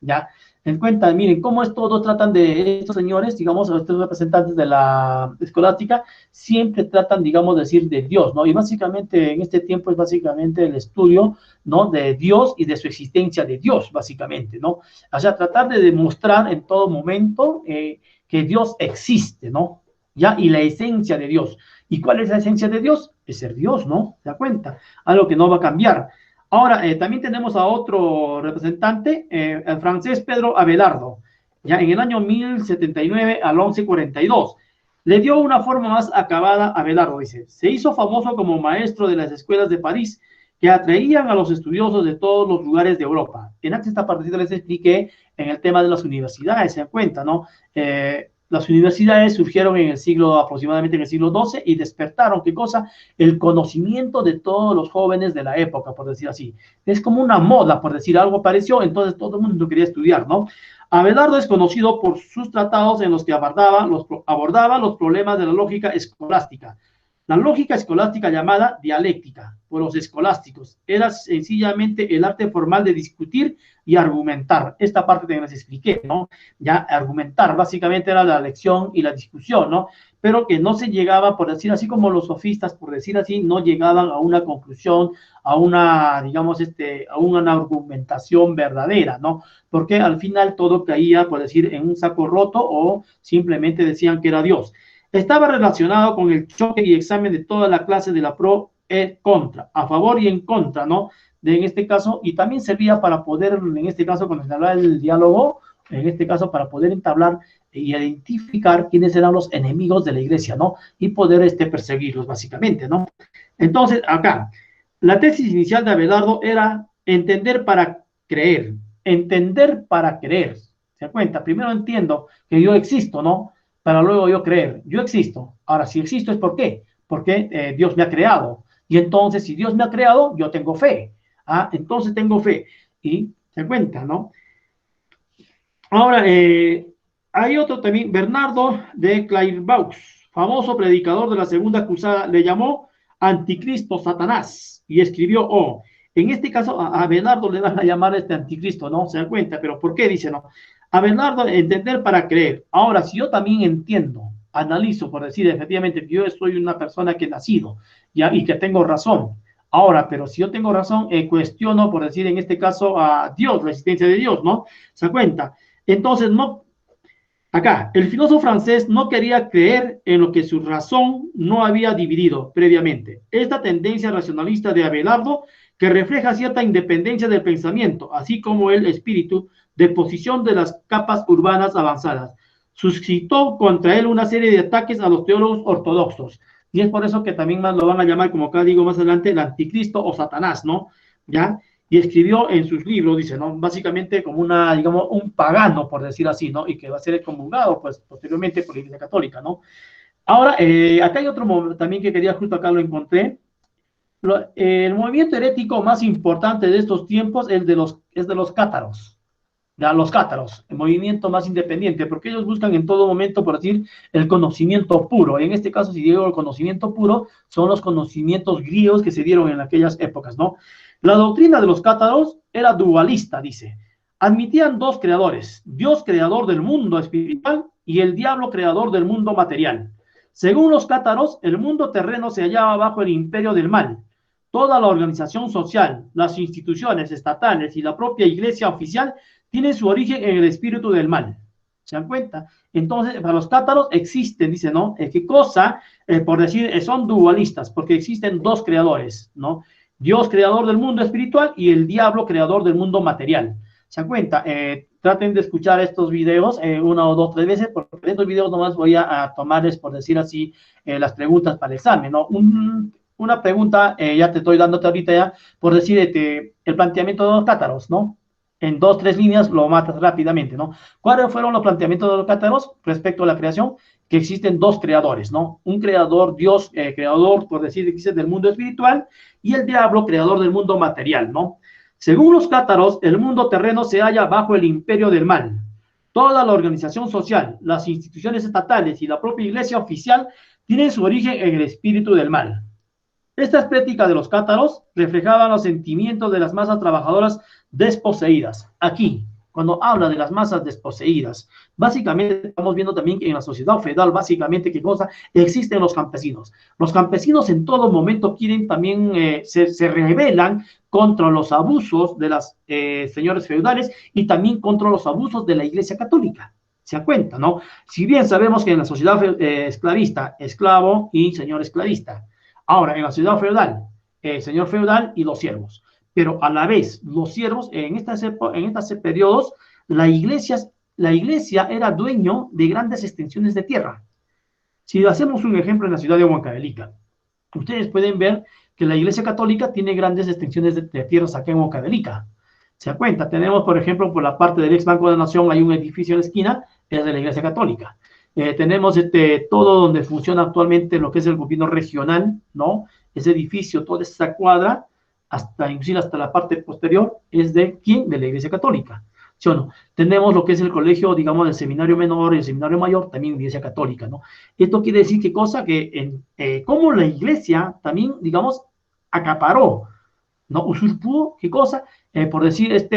¿Ya? En cuenta, miren, cómo es todo, tratan de estos señores, digamos, estos representantes de la escolástica, siempre tratan, digamos, de decir de Dios, ¿no? Y básicamente en este tiempo es básicamente el estudio, ¿no? De Dios y de su existencia de Dios, básicamente, ¿no? O sea, tratar de demostrar en todo momento que Dios existe, ¿no? ¿Ya? Y la esencia de Dios. ¿Y cuál es la esencia de Dios? Es ser Dios, ¿no? ¿Se da cuenta? Algo que no va a cambiar. Ahora, también tenemos a otro representante, el francés Pedro Abelardo, ya en el año 1079 al 1142. Le dio una forma más acabada a Abelardo, dice. Se hizo famoso como maestro de las escuelas de París, que atraían a los estudiosos de todos los lugares de Europa. En esta partida les expliqué en el tema de las universidades, se dan cuenta, ¿no? Las universidades surgieron en el siglo, aproximadamente en el siglo XII, y despertaron, ¿qué cosa? El conocimiento de todos los jóvenes de la época, por decir así. Es como una moda, por decir algo pareció, entonces todo el mundo quería estudiar, ¿no? Abelardo es conocido por sus tratados en los que abordaba los problemas de la lógica escolástica. La lógica escolástica llamada dialéctica por los escolásticos era sencillamente el arte formal de discutir y argumentar. Esta parte también les expliqué, ¿no? Ya argumentar básicamente era la lección y la discusión, ¿no? Pero que no se llegaba, por decir así, como los sofistas, por decir así, no llegaban a una conclusión, a una, digamos, a una argumentación verdadera, ¿no? Porque al final todo caía, por decir, en un saco roto o simplemente decían que era Dios. Estaba relacionado con el choque y examen de toda la clase de la pro y contra, a favor y en contra, ¿no? En este caso, y también servía para poder, en este caso, cuando se hablaba del diálogo, en este caso, para poder entablar y identificar quiénes eran los enemigos de la iglesia, ¿no? Y poder perseguirlos, básicamente, ¿no? Entonces, acá, la tesis inicial de Abelardo era entender para creer, entender para creer. ¿Se da cuenta? Primero entiendo que yo existo, ¿no? Para luego yo creer, yo existo. Ahora, si existo es ¿por qué? Porque Dios me ha creado. Y entonces, si Dios me ha creado, yo tengo fe. Ah, entonces tengo fe. Y se cuenta, ¿no? Ahora, hay otro también, Bernardo de Clairvaux, famoso predicador de la Segunda Cruzada, le llamó Anticristo Satanás y escribió, en este caso a Bernardo le van a llamar anticristo, ¿no? Se da cuenta, pero ¿por qué? Dice, no. A Bernardo, entender para creer. Ahora, si yo también entiendo, analizo, por decir efectivamente que yo soy una persona que he nacido ¿ya? Y que tengo razón. Ahora, pero si yo tengo razón, cuestiono, por decir en este caso, a Dios, la existencia de Dios, ¿no? ¿Se da cuenta? Entonces, no. Acá, el filósofo francés no quería creer en lo que su razón no había dividido previamente. Esta tendencia racionalista de Abelardo, que refleja cierta independencia del pensamiento, así como el espíritu de posición de las capas urbanas avanzadas, suscitó contra él una serie de ataques a los teólogos ortodoxos. Y es por eso que también más lo van a llamar, como acá digo más adelante, el anticristo o Satanás, ¿no? ¿Ya? Y escribió en sus libros, dice, ¿no? Básicamente como una, digamos, un pagano, por decir así, ¿no? Y que va a ser excomulgado, pues, posteriormente por la Iglesia Católica, ¿no? Ahora, acá hay otro también que quería, justo acá lo encontré. El movimiento herético más importante de estos tiempos es de los cátaros. Ya, los cátaros, el movimiento más independiente, porque ellos buscan en todo momento, por decir, el conocimiento puro. En este caso, si digo el conocimiento puro, son los conocimientos griegos que se dieron en aquellas épocas, ¿no? La doctrina de los cátaros era dualista, dice. Admitían dos creadores, Dios creador del mundo espiritual y el diablo creador del mundo material. Según los cátaros, el mundo terreno se hallaba bajo el imperio del mal. Toda la organización social, las instituciones estatales y la propia iglesia oficial tiene su origen en el espíritu del mal. ¿Se dan cuenta? Entonces, para los cátaros existen, dice, ¿no? ¿Qué cosa? Por decir, son dualistas, porque existen dos creadores, ¿no? Dios creador del mundo espiritual y el diablo creador del mundo material. ¿Se dan cuenta? Traten de escuchar estos videos una o dos, tres veces, porque en estos videos nomás voy a tomarles, por decir así, las preguntas para el examen, ¿no? Una pregunta, ya te estoy dándote ahorita ya, por decir el planteamiento de los cátaros, ¿no? En 2, 3 líneas lo matas rápidamente, ¿no? ¿Cuáles fueron los planteamientos de los cátaros respecto a la creación? Que existen dos creadores, ¿no? Un creador, Dios, creador, por decir, del mundo espiritual, y el diablo, creador del mundo material, ¿no? Según los cátaros, el mundo terreno se halla bajo el imperio del mal. Toda la organización social, las instituciones estatales y la propia iglesia oficial tienen su origen en el espíritu del mal. Estas prácticas de los cátaros reflejaban los sentimientos de las masas trabajadoras desposeídas. Aquí, cuando habla de las masas desposeídas, básicamente estamos viendo también que en la sociedad feudal, básicamente, ¿qué cosa? Existen los campesinos. Los campesinos en todo momento quieren también, se rebelan contra los abusos de los señores feudales y también contra los abusos de la Iglesia Católica. Se da cuenta, ¿no? Si bien sabemos que en la sociedad esclavista, esclavo y señor esclavista. Ahora, en la ciudad feudal, señor feudal y los siervos. Pero a la vez, los siervos, en estos periodos, la iglesia era dueño de grandes extensiones de tierra. Si hacemos un ejemplo en la ciudad de Huancavelica, ustedes pueden ver que la iglesia católica tiene grandes extensiones de tierras acá en Huancavelica. Se da cuenta, tenemos, por ejemplo, por la parte del ex Banco de la Nación, hay un edificio en la esquina, es de la iglesia católica. Tenemos todo donde funciona actualmente lo que es el gobierno regional, ¿no? Ese edificio, toda esa cuadra, inclusive hasta la parte posterior, es de ¿quién? De la Iglesia Católica, ¿sí o no? Tenemos lo que es el colegio, digamos, del seminario menor y el seminario mayor, también Iglesia Católica, ¿no? Esto quiere decir que cosa que, como la Iglesia también, digamos, acaparó, ¿no? Usurpó, ¿qué cosa? Por decir,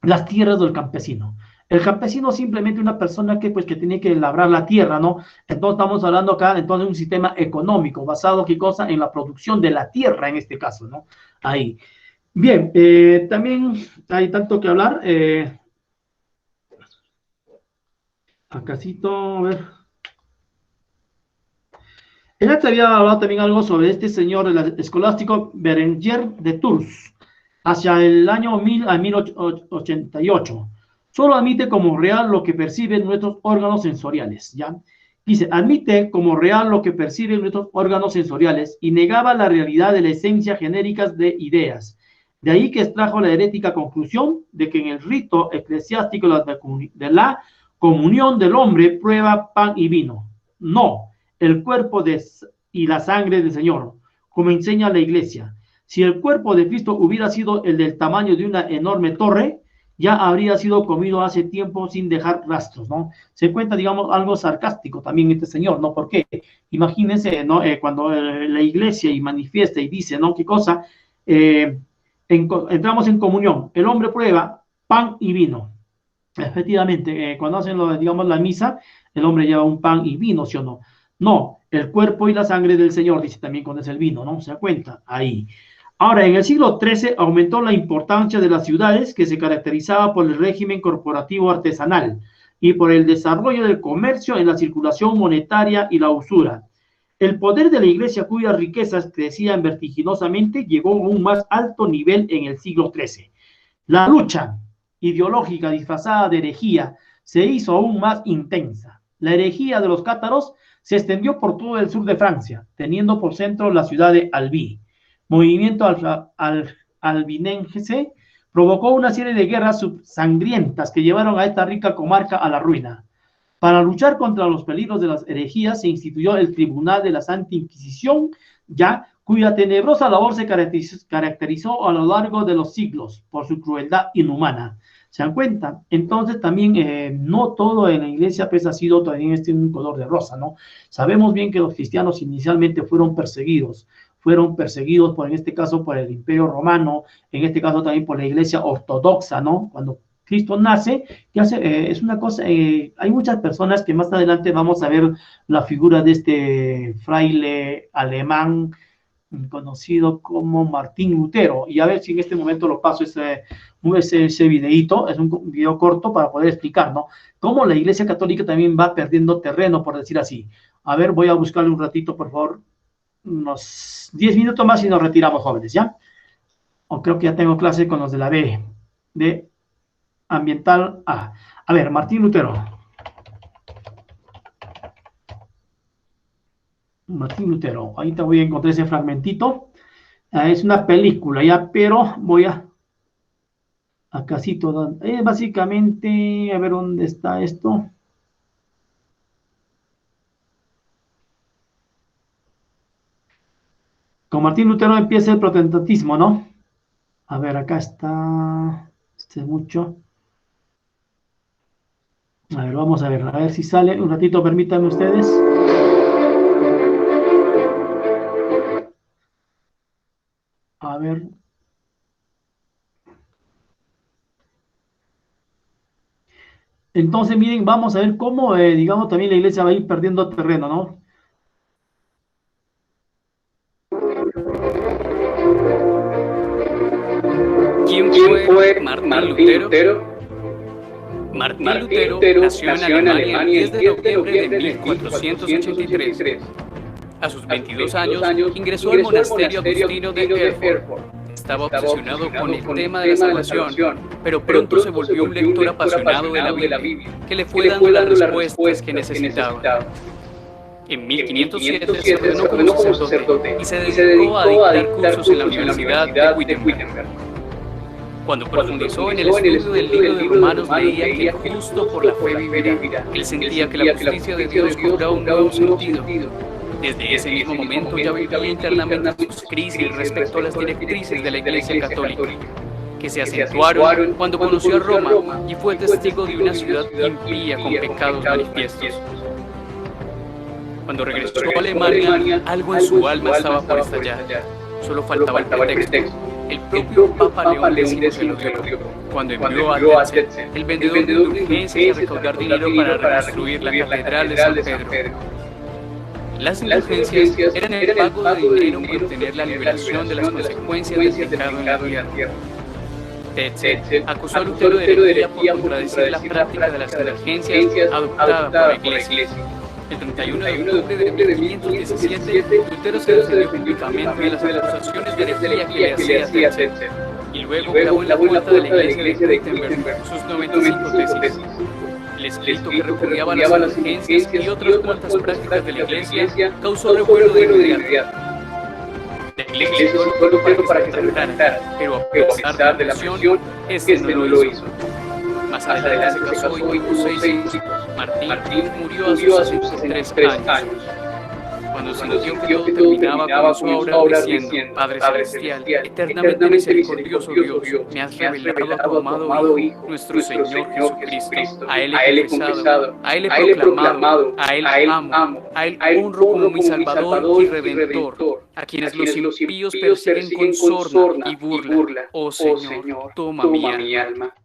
las tierras del campesino. El campesino es simplemente una persona que tiene que labrar la tierra, ¿no? Entonces estamos hablando acá entonces de un sistema económico basado, ¿qué cosa? En la producción de la tierra, en este caso, ¿no? Ahí. Bien, también hay tanto que hablar. Acácito, a ver. Él había hablado también algo sobre este señor el escolástico Berenguer de Tours, hacia el año 1000 a 1088. Solo admite como real lo que perciben nuestros órganos sensoriales, ¿ya? Dice, admite como real lo que perciben nuestros órganos sensoriales y negaba la realidad de la esencia genérica de ideas. De ahí que extrajo la herética conclusión de que en el rito eclesiástico de la comunión del hombre prueba pan y vino. No, el cuerpo y la sangre del Señor, como enseña la Iglesia. Si el cuerpo de Cristo hubiera sido el del tamaño de una enorme torre, ya habría sido comido hace tiempo sin dejar rastros, ¿no? Se cuenta, digamos, algo sarcástico también este señor, ¿no? ¿Por qué? Imagínense, ¿no? Cuando la iglesia y manifiesta y dice, ¿no? ¿Qué cosa? Entramos en comunión, el hombre prueba pan y vino. Efectivamente, cuando hacen, digamos, la misa, el hombre lleva un pan y vino, ¿sí o no? No, el cuerpo y la sangre del Señor, dice también cuando es el vino, ¿no? ¿Se da cuenta? Ahí. Ahora, en el siglo XIII aumentó la importancia de las ciudades que se caracterizaba por el régimen corporativo artesanal y por el desarrollo del comercio en la circulación monetaria y la usura. El poder de la iglesia, cuyas riquezas crecían vertiginosamente, llegó a un más alto nivel en el siglo XIII. La lucha ideológica disfrazada de herejía se hizo aún más intensa. La herejía de los cátaros se extendió por todo el sur de Francia, teniendo por centro la ciudad de Albi. Movimiento albinense provocó una serie de guerras sangrientas que llevaron a esta rica comarca a la ruina. Para luchar contra los peligros de las herejías se instituyó el Tribunal de la Santa Inquisición, ya cuya tenebrosa labor se caracterizó a lo largo de los siglos por su crueldad inhumana. ¿Se dan cuenta? Entonces también no todo en la iglesia pues ha sido también un color de rosa, ¿no? Sabemos bien que los cristianos inicialmente fueron perseguidos por, en este caso, por el Imperio Romano, en este caso también por la Iglesia Ortodoxa, ¿no? Cuando Cristo nace, ¿qué hace? Es una cosa, hay muchas personas que más adelante vamos a ver la figura de este fraile alemán conocido como Martín Lutero, y a ver si en este momento lo paso ese videíto, es un video corto para poder explicar, ¿no? Cómo la Iglesia Católica también va perdiendo terreno, por decir así. A ver, voy a buscarle un ratito, por favor, unos 10 minutos más y nos retiramos, jóvenes, ¿ya? O creo que ya tengo clase con los de la B, de ambiental A. A ver, Martín Lutero. Martín Lutero. Ahorita voy a encontrar ese fragmentito. Es una película, ya, pero voy a... Acá sí todo... básicamente, a ver dónde está esto. Con Martín Lutero empieza el protestantismo, ¿no? A ver, acá está... Este es mucho. A ver, vamos a ver si sale. Un ratito, permítanme ustedes. A ver. Entonces, miren, vamos a ver cómo, digamos, también la iglesia va a ir perdiendo terreno, ¿no? ¿Quién fue Martín Lutero? Martín Lutero nació en Alemania el 10 de noviembre de 1483. A sus 22 años ingresó al monasterio agustino de Erfurt. Estaba obsesionado con el tema de la salvación, pero pronto se volvió un lector apasionado de la Biblia, que le fue dando las respuestas que necesitaba. En 1507 se ordenó como sacerdote y se dedicó a dictar cursos en la Universidad de Wittenberg. Cuando profundizó en el estudio del libro de Romanos, leía que justo por la fe vivirá. Él sentía que la justicia de Dios cobraba un nuevo sentido. Desde ese mismo momento ya vivía internamente sus crisis respecto a las directrices de la Iglesia Católica, que se acentuaron cuando conoció a Roma y fue testigo de una ciudad impía con pecados manifiestos. Cuando regresó a Alemania, algo en su alma estaba por estallar. Solo faltaba el pretexto. El propio Papa León X se lo dio, cuando envió a Tetzel, el vendedor de indulgencias, a recaudar dinero para reconstruir la Catedral de San Pedro. Las indulgencias eran el pago de dinero por obtener la liberación de las consecuencias del pecado en la tierra. Tetzel acusó a Lutero de herejía por contradecir la práctica de las indulgencias adoptada por la Iglesia. El 31 de octubre de 1517, Lutero se defendió públicamente de las acusaciones de herejía que le hacía Tetzel, y luego clavó en la puerta de la iglesia de Wittenberg sus 95 tesis. El escrito que repudiaba las indulgencias y otras cuantas prácticas de la iglesia causó revuelo de inmediato. La iglesia hizo Lutero para que se retractara, pero a pesar de la presión, este no lo hizo. Más adelante se casó y tuvo 6 hijos. Martín murió a sus 63 años. Cuando sintió que todo terminaba, comenzó a orar diciendo: Padre Celestial, eternamente misericordioso Dios, me has revelado a tu amado Hijo, nuestro Señor Jesucristo. A Él he confesado, a Él he proclamado, a Él amo, a Él honro como mi Salvador y Redentor, a quienes los impíos persiguen con sorna y burla. Oh Señor, toma mi alma.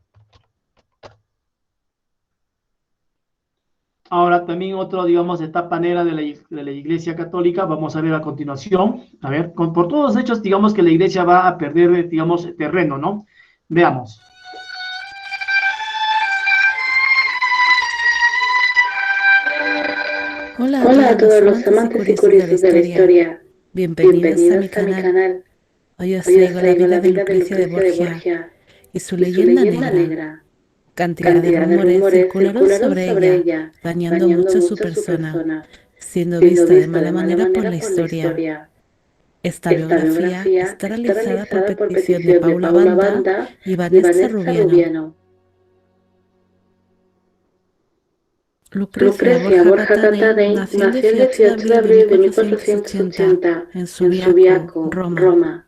Ahora también otro, digamos, etapa negra de la Iglesia Católica, vamos a ver a continuación. A ver, por todos los hechos, digamos que la Iglesia va a perder, digamos, terreno, ¿no? Veamos. Hola a todos los amantes y curiosos de la historia. Bienvenidos a mi canal. Hoy os traigo la vida de Lucrecia de Borgia y su leyenda negra. Cantidad de rumores circularon sobre ella, dañando mucho su persona, siendo vista de mala manera por la historia. Esta biografía está realizada por petición de Paula Banda y Vanessa Rubiano. Lucrecia Borja Cattanei nació el 18 de abril de 1480 en Subiaco, Roma.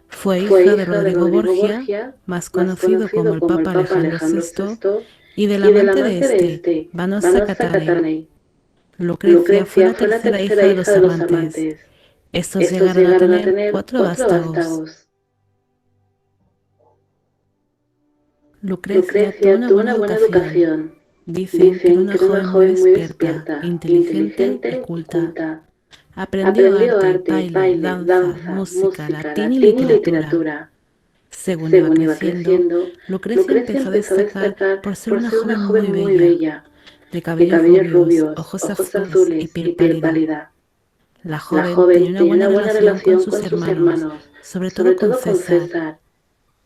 Fue hija de Rodrigo Borgia, más conocido como el Papa Alejandro VI, y del amante de este, Vanosa Cattanei. Lucrecia fue la tercera hija de los amantes. Estos llegaron a tener 4 vástagos. Lucrecia tuvo una buena educación. Dicen que era una joven muy despierta, inteligente y culta. Aprendió arte, baile, danza, música, latín y literatura. Según iba creciendo, Lucrecia empezó a destacar por ser una joven muy bella, de cabellos rubios, ojos azules y piel pálida. La joven tenía una buena relación con sus hermanos, sobre todo con César.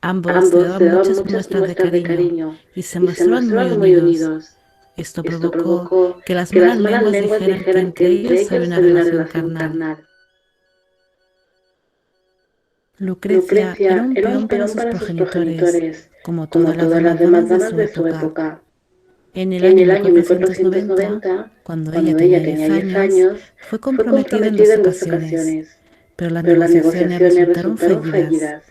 Ambos le daban muchas muestras de cariño y se mostraban muy unidos. Esto provocó que las malas lenguas dijeran que entre ellos había una relación carnal. Lucrecia era un peón para sus progenitores, como todas las demás damas de su época. En el año 1490, cuando ella tenía 10 años, fue comprometida en 2 ocasiones, pero las negociaciones resultaron fallidas.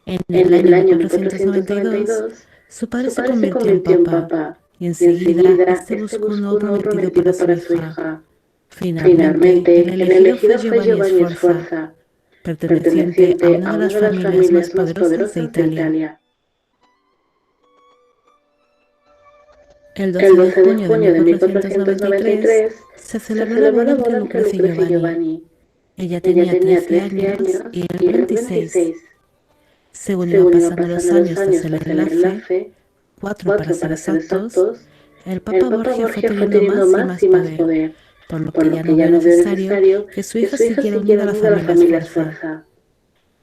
En el año 1492, su padre se convirtió en papa, y enseguida este buscó un nuevo prometido para su hija. Finalmente, el elegido fue Giovanni Sforza. perteneciente a una de las familias más poderosas de Italia. El 12 de junio de 1493 se celebró la boda entre Lucrecia y Giovanni. Ella tenía 13 años y él 26. Según iban pasando los años tras el enlace, 4 para ser exactos, el Papa Borgia fue teniendo más y más poder, por lo que ya no vio necesario que su hija siguiera unida a la familia Sforza.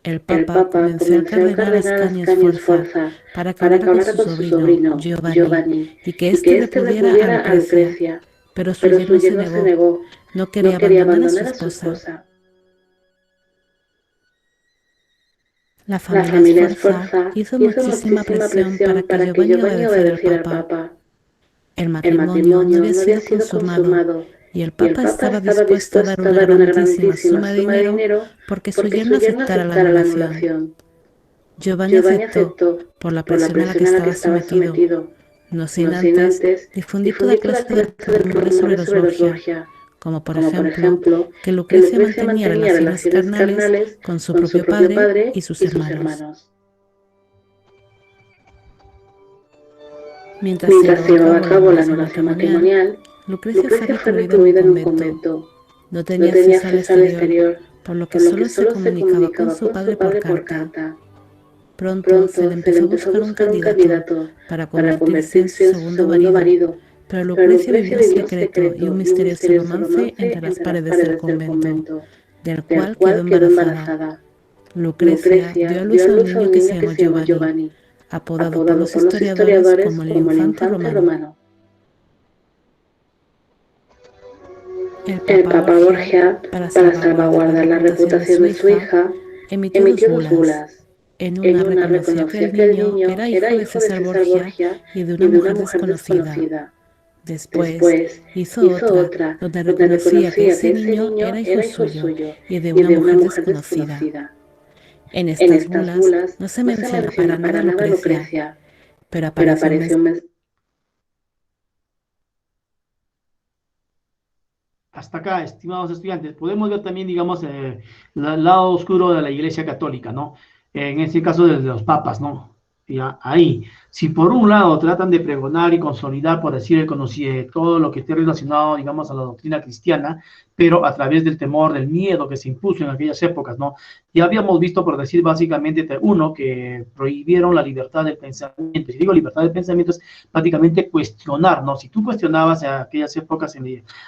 El Papa convenció al cardenal Ascanio Sforza para que hablara con su sobrino, Giovanni, y que éste repudiara a Lucrecia, pero su yerno se negó, no quería abandonar a su esposa. La familia Sforza hizo muchísima presión para que Giovanni obedeciera al Papa. El matrimonio no había sido consumado y el Papa estaba dispuesto a dar una grandísima suma de dinero porque su yerno aceptara la anulación. Giovanni aceptó por la presión a la que estaba sometido, no sin antes difundir toda clase de rumores sobre los Borgia, como por ejemplo que Lucrecia mantenía relaciones carnales con su propio padre y sus hermanos. Mientras se llevaba a cabo la anulación matrimonial, Lucrecia fue recluida en un convento. No tenía acceso al exterior, por lo que solo se comunicaba con su padre por carta. Pronto se le empezó a buscar un candidato para convertirse en su segundo marido, pero Lucrecia vivía en secreto y un misterioso romance entre las paredes del convento, del cual quedó embarazada. Lucrecia dio a luz a un niño que se llamó Giovanni, apodado por los historiadores como el infante romano. El Papa Borgia, para salvaguardar la reputación de su hija, emitió 2 bulas. En una reconocía que el niño era hijo de César Borgia y de una mujer desconocida. Después hizo otra, donde reconocía que ese niño era hijo suyo y de una mujer desconocida. En estas bulas no se menciona para nada Lucrecia, pero apareció un Hasta acá, estimados estudiantes, podemos ver también, digamos, el lado oscuro de la Iglesia Católica, ¿no? En este caso, de los papas, ¿no? Ya, ahí, si por un lado tratan de pregonar y consolidar, por decir, todo lo que esté relacionado, digamos, a la doctrina cristiana, pero a través del temor, del miedo que se impuso en aquellas épocas, ¿no? Ya habíamos visto, por decir básicamente, uno, que prohibieron la libertad del pensamiento. Si digo libertad del pensamiento, es prácticamente cuestionar, ¿no? Si tú cuestionabas en aquellas épocas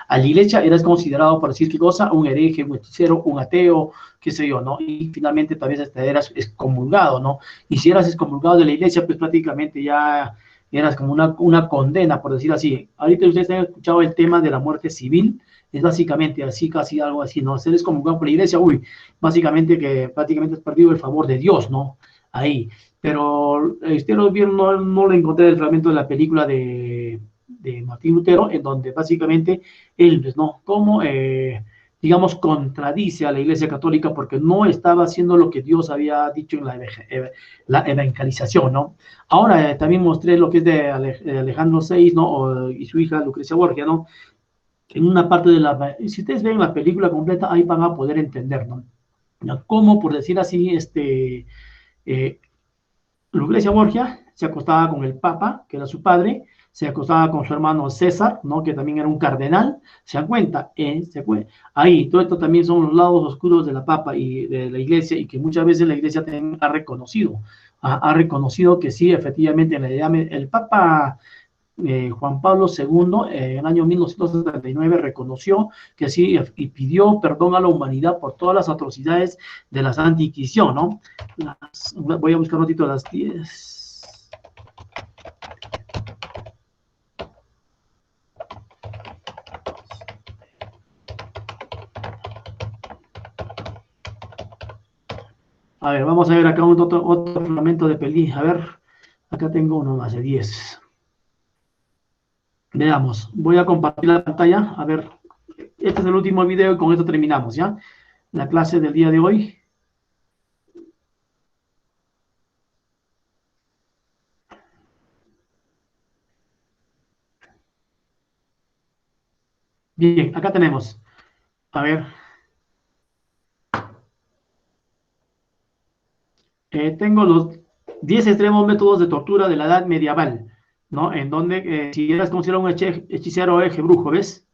a la iglesia, eras considerado, por decir qué cosa, un hereje, un hechicero, un ateo, qué sé yo, ¿no? Y finalmente tal vez eras excomulgado, ¿no? Y si eras excomulgado de la iglesia, pues prácticamente ya eras como una condena, por decir así. Ahorita ustedes han escuchado el tema de la muerte civil, es básicamente así, casi algo así, ¿no? Ser excomulgado por la iglesia, uy, básicamente que prácticamente has perdido el favor de Dios, ¿no? Ahí. Pero usted lo vieron, no lo encontré el fragmento de la película de Martín Lutero, en donde básicamente él, pues, ¿no? Como, digamos, contradice a la Iglesia Católica porque no estaba haciendo lo que Dios había dicho en la evangelización, ¿no? Ahora también mostré lo que es de Alejandro VI, ¿no? Y su hija Lucrecia Borgia, ¿no? En una parte de si ustedes ven la película completa, ahí van a poder entender, ¿no? Cómo, por decir así, Lucrecia Borgia se acostaba con el Papa, que era su padre, se acostaba con su hermano César, ¿no? Que también era un cardenal, se dan cuenta, ahí, todo esto también son los lados oscuros de la Papa y de la Iglesia, y que muchas veces la Iglesia también ha reconocido que sí, efectivamente, el Papa Juan Pablo II, en el año 1979, reconoció que sí y pidió perdón a la humanidad por todas las atrocidades de la Santa Inquisición, ¿no? Voy a buscar un ratito las 10. A ver, vamos a ver acá otro fragmento de peli. A ver, acá tengo uno más de 10. Veamos, voy a compartir la pantalla. A ver, este es el último video y con esto terminamos, ¿ya? La clase del día de hoy. Bien, acá tenemos. A ver. Tengo los 10 extremos métodos de tortura de la edad medieval, ¿no? En donde, si eras considerado un hechicero o hereje brujo, ¿ves?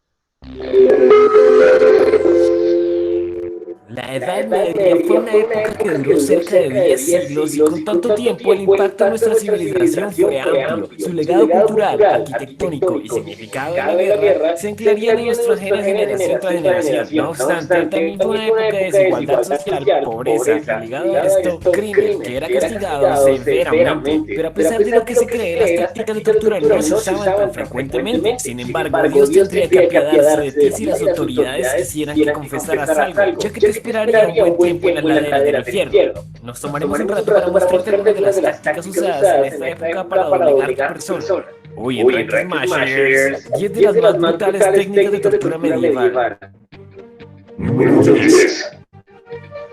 La Edad Media fue una época que duró cerca de 10 siglos y con tanto tiempo el impacto en nuestra civilización fue amplio. Su legado cultural, arquitectónico y significado de la guerra se anclarían en nuestros genes generación tras generación. No obstante, también fue una época de desigualdad social, pobreza, y ligado a esto, crimen, que era castigado severamente. Pero a pesar de lo que se cree, las tácticas de tortura no se usaban tan frecuentemente. Sin embargo, Dios tendría que apiadarse de ti si las autoridades quisieran que confesaras algo, ya que te esperaría un buen tiempo en la ladera del infierno. Nos tomaremos un rato para mostrarte algunas de las tácticas usadas en esta época para doblegar tu persona. Hoy en Rank Smashers, 10 de las más brutales técnicas de tortura medieval. Número 10.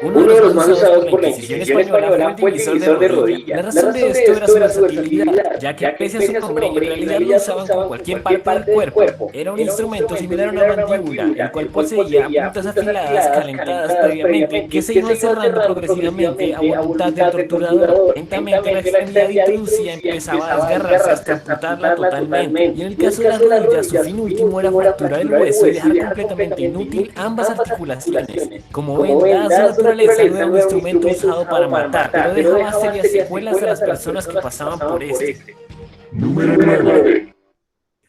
Uno de los más usados por la Inquisición española fue el divisor de rodilla. La razón de esto era su versatilidad, ya que pese a su nombre, en realidad lo usaban con cualquier parte del cuerpo. Era un instrumento similar a una mandíbula, el cual poseía puntas afiladas calentadas previamente, que se iban cerrando progresivamente a voluntad del torturador. Lentamente la extremidad introducida empezaba a desgarrarse hasta amputarla totalmente, y en el caso de las rodillas, su fin último era fracturar el hueso y dejar completamente inútil ambas articulaciones. Como ven, dada su naturaleza no era un instrumento usado para matar, pero dejaba serias secuelas a las personas que pasaban por este. Número 9.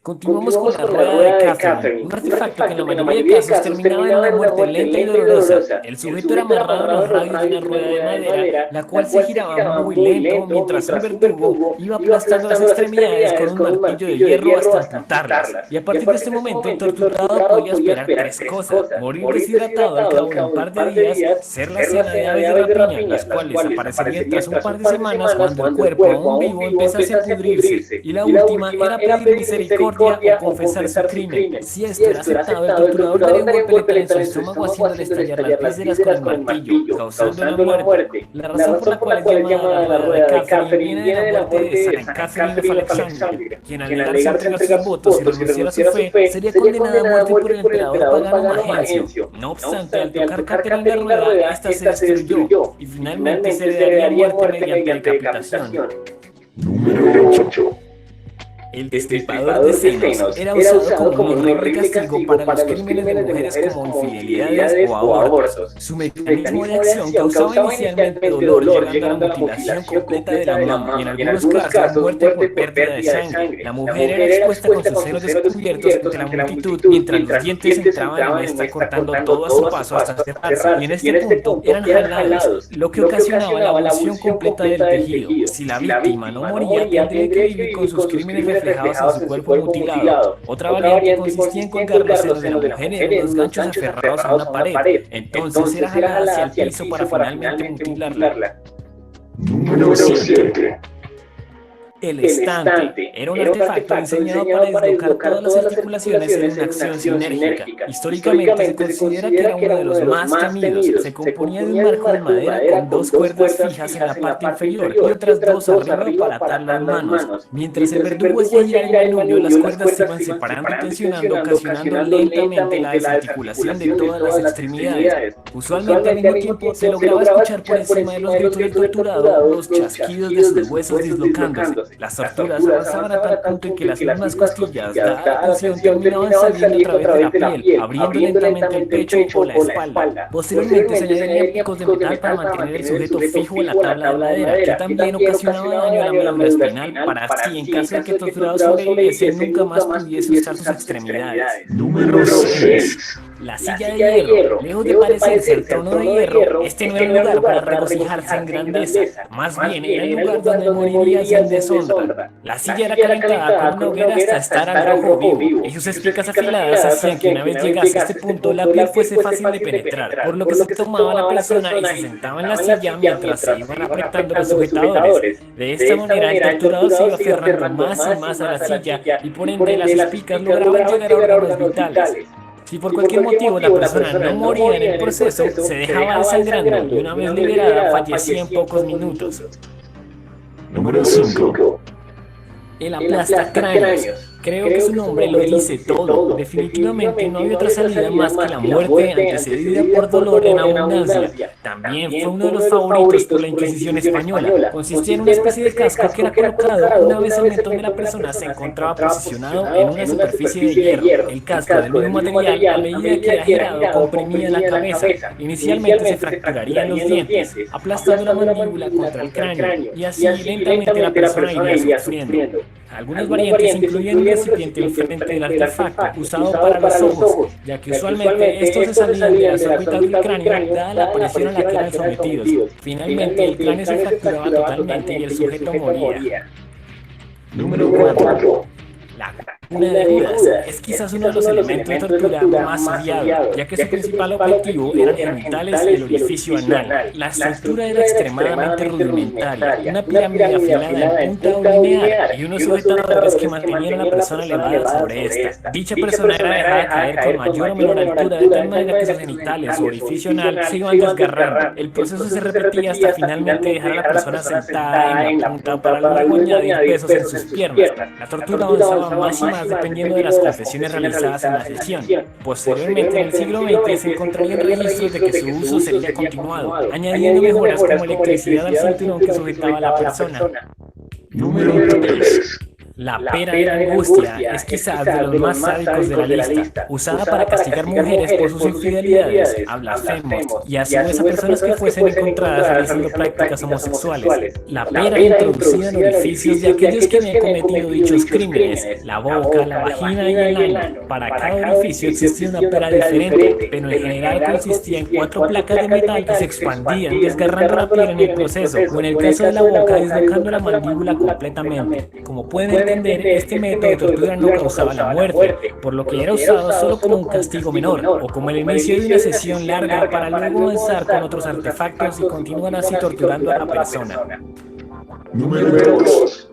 Continuamos con la rueda de Catherine, un artefacto que en la mayoría de casos terminaba en una muerte lenta y dolorosa. El sujeto era amarrado a los radios de una rueda de madera, la cual se giraba muy lento mientras un verdugo iba aplastando las extremidades con un martillo de hierro hasta amputarlas. Y a partir de este momento el torturador podía esperar 3 cosas: morir deshidratado al cabo de un par de días, ser la cena de aves de rapiña, las cuales aparecerían tras un par de semanas cuando el cuerpo aún vivo empezase a pudrirse. Y la última era pedir misericordia o confesar su crimen. Si esto era aceptado, el torturador daría un golpe letal en su estómago haciéndole estallar las vísceras con el martillo, causando la muerte. La razón por la cual es llamada la rueda de Catherine viene de la muerte de San Catherine de Alexandria, quien al negarse a entregar sus votos y renunciar a su fe, sería condenada a muerte por el emperador pagano Magencio. No obstante, al tocar Catherine la rueda, esta se destruyó y finalmente se le daría muerte mediante decapitación. Número 8. El destripador de senos era usado como un horrible castigo para los crímenes de mujeres como infidelidades o abortos. Su mecanismo de acción causaba inicialmente dolor, llegando a la mutilación completa de la mama y en algunos casos muerte por pérdida de sangre. La mujer era expuesta con sus senos descubiertos ante la multitud mientras los dientes entraban en esta cortando todo a su paso hasta cerrarse. Y en este punto eran jalados, lo que ocasionaba la abolición completa del tejido. Si la víctima no moría, tendría que vivir con sus crímenes reflejados en su cuerpo mutilado. Otra variante consistía en colgar los senos de la mujer en unos ganchos aferrados a una pared. Entonces era jalada hacia el piso para finalmente mutilarla. Número 7. El estante era un artefacto diseñado para deslocar todas las articulaciones en una acción sinérgica. Históricamente se considera que era uno de los más temidos. Se componía de un marco de madera con 2 cuerdas fijas en la parte inferior y otras 2 arriba para atar las manos. Mientras el verdugo hacía girar el manubrio, las cuerdas se iban separando y tensionando, ocasionando lentamente la desarticulación de todas las extremidades. Usualmente al mismo tiempo se lograba escuchar por encima de los gritos del torturado los chasquidos de sus huesos dislocándose. Las torturas avanzaban a tal punto en que las mismas costillas, dada la tensión, terminaban saliendo a través de la piel, abriendo lentamente el pecho o la espalda. Posteriormente se añadirían picos de metal para mantener el sujeto fijo en la tabla de ladera, que también ocasionaba daño a la médula espinal, para así, en caso de que el torturado sobreviviese, nunca más pudiese usar sus extremidades. Número 6. La silla de hierro, lejos de parecerse el trono de hierro, este no era un lugar para regocijarse en grandeza, más bien era el lugar donde morirías en deshonra. La silla era calentada con una hoguera hasta estar al rojo vivo, y sus espicas afiladas hacían que una vez llegase a este punto la piel fuese fácil de penetrar, por lo que se tomaba la persona y se sentaba en la silla mientras se iban apretando los sujetadores. De esta manera el torturado se iba aferrando más y más a la silla y por ende las espicas lograban llegar a órganos vitales. Si por cualquier motivo la persona no moría en el proceso, se dejaba desangrando y una vez liberada fallecía en pocos minutos. Número 5. El aplastacráneos. Creo que su nombre lo dice todo. Definitivamente no había otra salida más que la muerte antecedida por dolor en abundancia. También fue uno de los favoritos por la Inquisición española. Consistía en una especie de casco que era colocado una vez el mentón de la persona se encontraba posicionado en una superficie de hierro. El casco del mismo material, a medida que era girado, comprimía la cabeza. Inicialmente se fracturarían los dientes, aplastando la mandíbula contra el cráneo, y así lentamente la persona iría sufriendo. Algunas variantes incluyen un recipiente enfrente del artefacto usado para los ojos, ya que usualmente estos se salían de las órbitas del cráneo dada la presión a la que eran sometidos. Finalmente, el cráneo se fracturaba totalmente y el sujeto moría. Número 4. La cuna de Judas es quizás uno de los elementos de tortura más odiados, ya que su principal objetivo eran genitales y el orificio anal. La estructura era extremadamente rudimentaria, una pirámide afilada en punta o lineal y unos sujetadores que mantenían a la persona elevada sobre esta. Dicha persona era dejada caer con mayor o menor altura de tal manera que sus genitales o orificio anal se iban desgarrando. El proceso se repetía hasta finalmente dejar a la persona sentada en la punta para luego añadir pesos en sus piernas. La tortura avanzaba más y más dependiendo de las confesiones realizadas en la sesión. Posteriormente, en el siglo XX se encontrarían registros de que su uso sería continuado, añadiendo mejoras como electricidad al cinturón que sujetaba a la persona. Número 3. La pera de la angustia es quizás de los más sádicos de la lista, usada para castigar mujeres por sus infidelidades, a blasfemos y así a personas que fuesen encontradas realizando prácticas homosexuales. La pera introducida en orificios de aquellos que habían cometido dichos crímenes, la boca, la vagina y el ano. Para cada orificio existía una pera diferente, pero en general consistía en 4 placas de metal que se expandían, desgarrando la piel en el proceso, o en el caso de la boca, deslocando la mandíbula completamente. Como pueden entender, este método de tortura no causaba la muerte, por lo que era usado solo como un castigo menor, o como el inicio de una sesión larga para luego avanzar con otros artefactos y continuar así torturando a la persona. Número 2.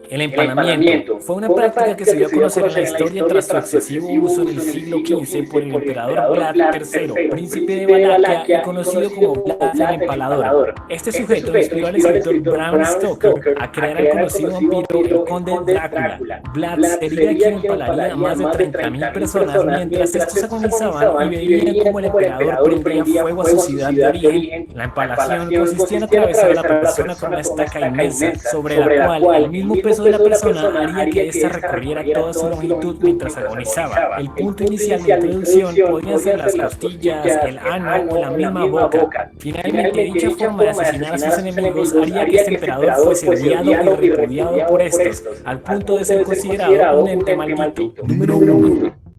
El empanamiento fue una práctica que se dio a conocer en la historia tras su excesivo uso en el siglo XV por el emperador Vlad III, príncipe de Valaquia y conocido como Vlad el Empalador. Este sujeto inspiró al escritor Bram Stoker a crear al conocido vampiro el conde Drácula. Vlad sería quien empalaría a más de 30.000 personas mientras estos agonizaban y veían como el emperador prendía fuego a su ciudad de origen. La empalación consistía en atravesar a la persona con una estaca inmensa, sobre la cual el mismo peso de la persona haría que ésta recorriera toda su longitud mientras agonizaba. El punto inicial de introducción podría ser las costillas, el ano o la misma boca. Finalmente, dicha forma de asesinar a sus enemigos haría que este emperador fuese odiado y repudiado por estos, al punto de ser considerado un ente maldito. Número 1.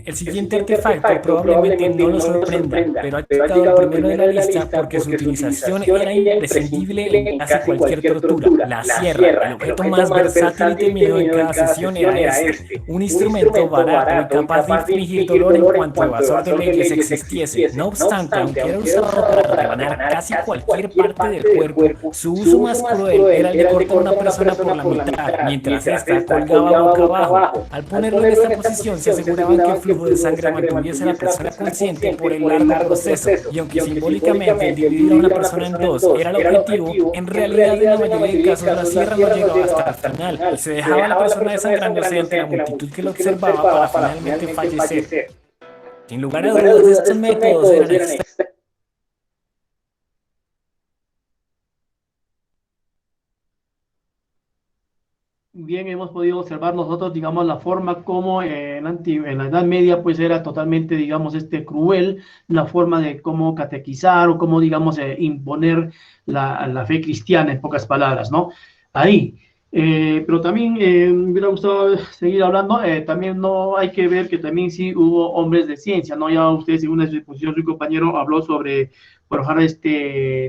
El siguiente artefacto probablemente no lo sorprenda, pero ha llegado el primero de la lista porque su utilización era imprescindible en casi cualquier tortura. La sierra, el objeto más versátil y temido en cada sesión era este, un instrumento barato y capaz de infligir dolor en cuanto evasor de leyes existiese. No obstante, aunque era usado para rebanar casi cualquier parte del cuerpo, su uso más cruel era el de cortar a una persona por la mitad, mientras ésta colgaba boca abajo. Al ponerlo en esta posición se aseguraban que el flujo de sangre mantuviese a la persona consciente por el largo proceso, y aunque simbólicamente el dividir a una persona en dos era el objetivo, en realidad en la mayoría de casos la sierra no llegaba hasta el final y se dejaba a la persona desangrándose ante la multitud que lo observaba para finalmente fallecer. Sin lugar a dudas, estos métodos eran bien hemos podido observar nosotros, digamos, la forma como en la Edad Media, pues era totalmente, digamos, cruel, la forma de cómo catequizar o cómo, digamos, imponer la fe cristiana, en pocas palabras, ¿no? Ahí. Pero también me hubiera gustado seguir hablando, también no hay que ver que también sí hubo hombres de ciencia, ¿no? Ya usted, según la exposición, su compañero habló sobre, por ejemplo,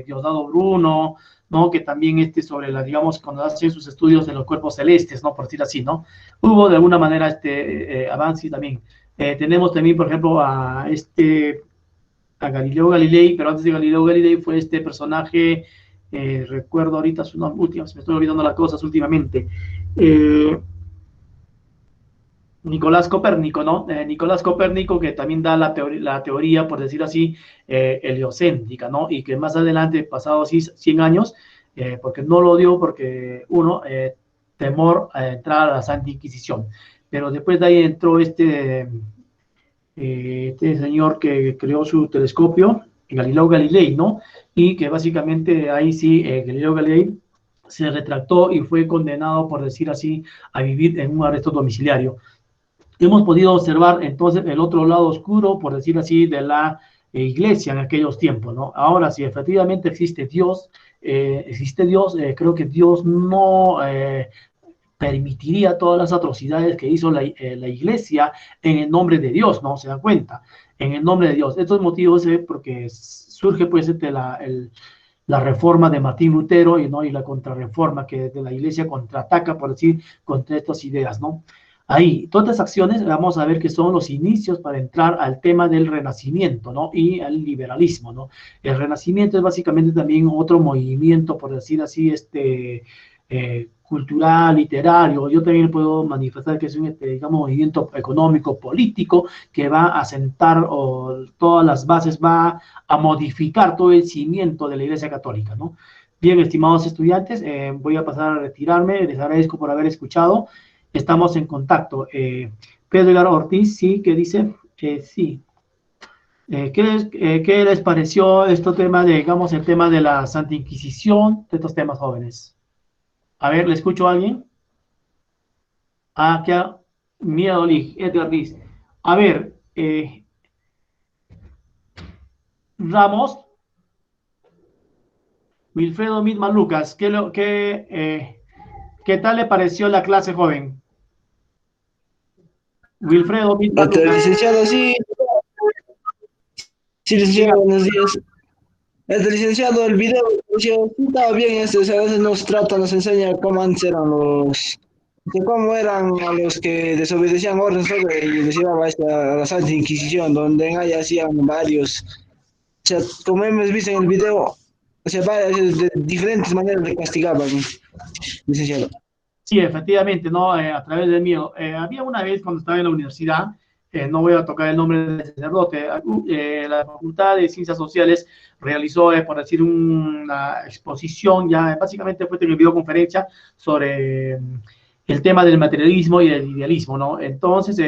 Diosdado Bruno, ¿no? Que también sobre digamos, cuando hacen sus estudios de los cuerpos celestes, ¿no? Por decir así, ¿no? Hubo de alguna manera avance también. Tenemos también, por ejemplo, a Galileo Galilei, pero antes de Galileo Galilei fue este personaje, recuerdo ahorita su nombre, me estoy olvidando las cosas últimamente, Nicolás Copérnico, ¿no? Nicolás Copérnico, que también da la teoría, por decir así, heliocéntrica, ¿no? Y que más adelante, pasados 100 años, porque no lo dio, porque temor a entrar a la Santa Inquisición. pero después de ahí entró este señor que creó su telescopio, Galileo Galilei, ¿no? Y que básicamente ahí sí, Galileo Galilei se retractó y fue condenado, por decir así, a vivir en un arresto domiciliario. Hemos podido observar entonces el otro lado oscuro, por decir así, de la iglesia en aquellos tiempos, ¿no? Ahora, si efectivamente existe Dios, creo que Dios no permitiría todas las atrocidades que hizo la iglesia en el nombre de Dios, ¿no? ¿Se dan cuenta? En el nombre de Dios. Estos motivos porque surge pues la reforma de Martín Lutero ¿no? Y la contrarreforma que de la iglesia contraataca, por decir, contra estas ideas, ¿no? Ahí, todas estas acciones vamos a ver que son los inicios para entrar al tema del renacimiento, ¿no? Y al liberalismo, ¿no? El renacimiento es básicamente también otro movimiento, por decir así, cultural, literario. Yo también puedo manifestar que es un, digamos, movimiento económico, político, que va a sentar todas las bases, va a modificar todo el cimiento de la Iglesia Católica, ¿no? Bien, estimados estudiantes, voy a pasar a retirarme, les agradezco por haber escuchado. Estamos en contacto. Pedro Edgar Ortiz, sí, que dice, sí. ¿Qué les pareció este tema de, digamos, el tema de la Santa Inquisición, de estos temas jóvenes? A ver, ¿le escucho a alguien? Que miedo, Edgar Ortiz. A ver, Ramos, Wilfredo Midman Lucas, ¿qué tal le pareció la clase joven? Wilfredo Midman Lucas. Licenciado, sí. Sí, licenciado, buenos días. Licenciado, el video sí estaba bien, o sea, a veces nos enseña cómo antes eran cómo eran a los que desobedecían órdenes y les llevaba a la Santa Inquisición, donde en ahí hacían varios, o sea, como hemos visto en el video, o sea, de diferentes maneras le castigaban, licenciado. Sí, efectivamente, ¿no? A través del mío. Había una vez cuando estaba en la universidad, no voy a tocar el nombre del sacerdote, la Facultad de Ciencias Sociales realizó, por decir, una exposición, ya básicamente fue una videoconferencia sobre el tema del materialismo y del idealismo, ¿no? Entonces,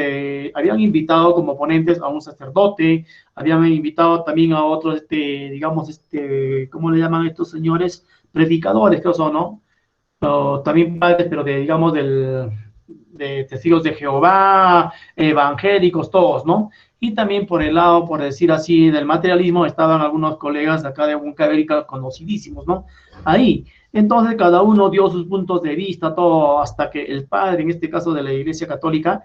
habían invitado como ponentes a un sacerdote, habían invitado también a otros, digamos, ¿cómo le llaman estos señores? Predicadores, creo son, ¿no? O también padres, pero digamos, de testigos de Jehová, evangélicos, todos, ¿no? Y también por el lado, por decir así, del materialismo, estaban algunos colegas de acá de Huancavelica conocidísimos, ¿no? Ahí. Entonces, cada uno dio sus puntos de vista, todo, hasta que el padre, en este caso de la Iglesia Católica,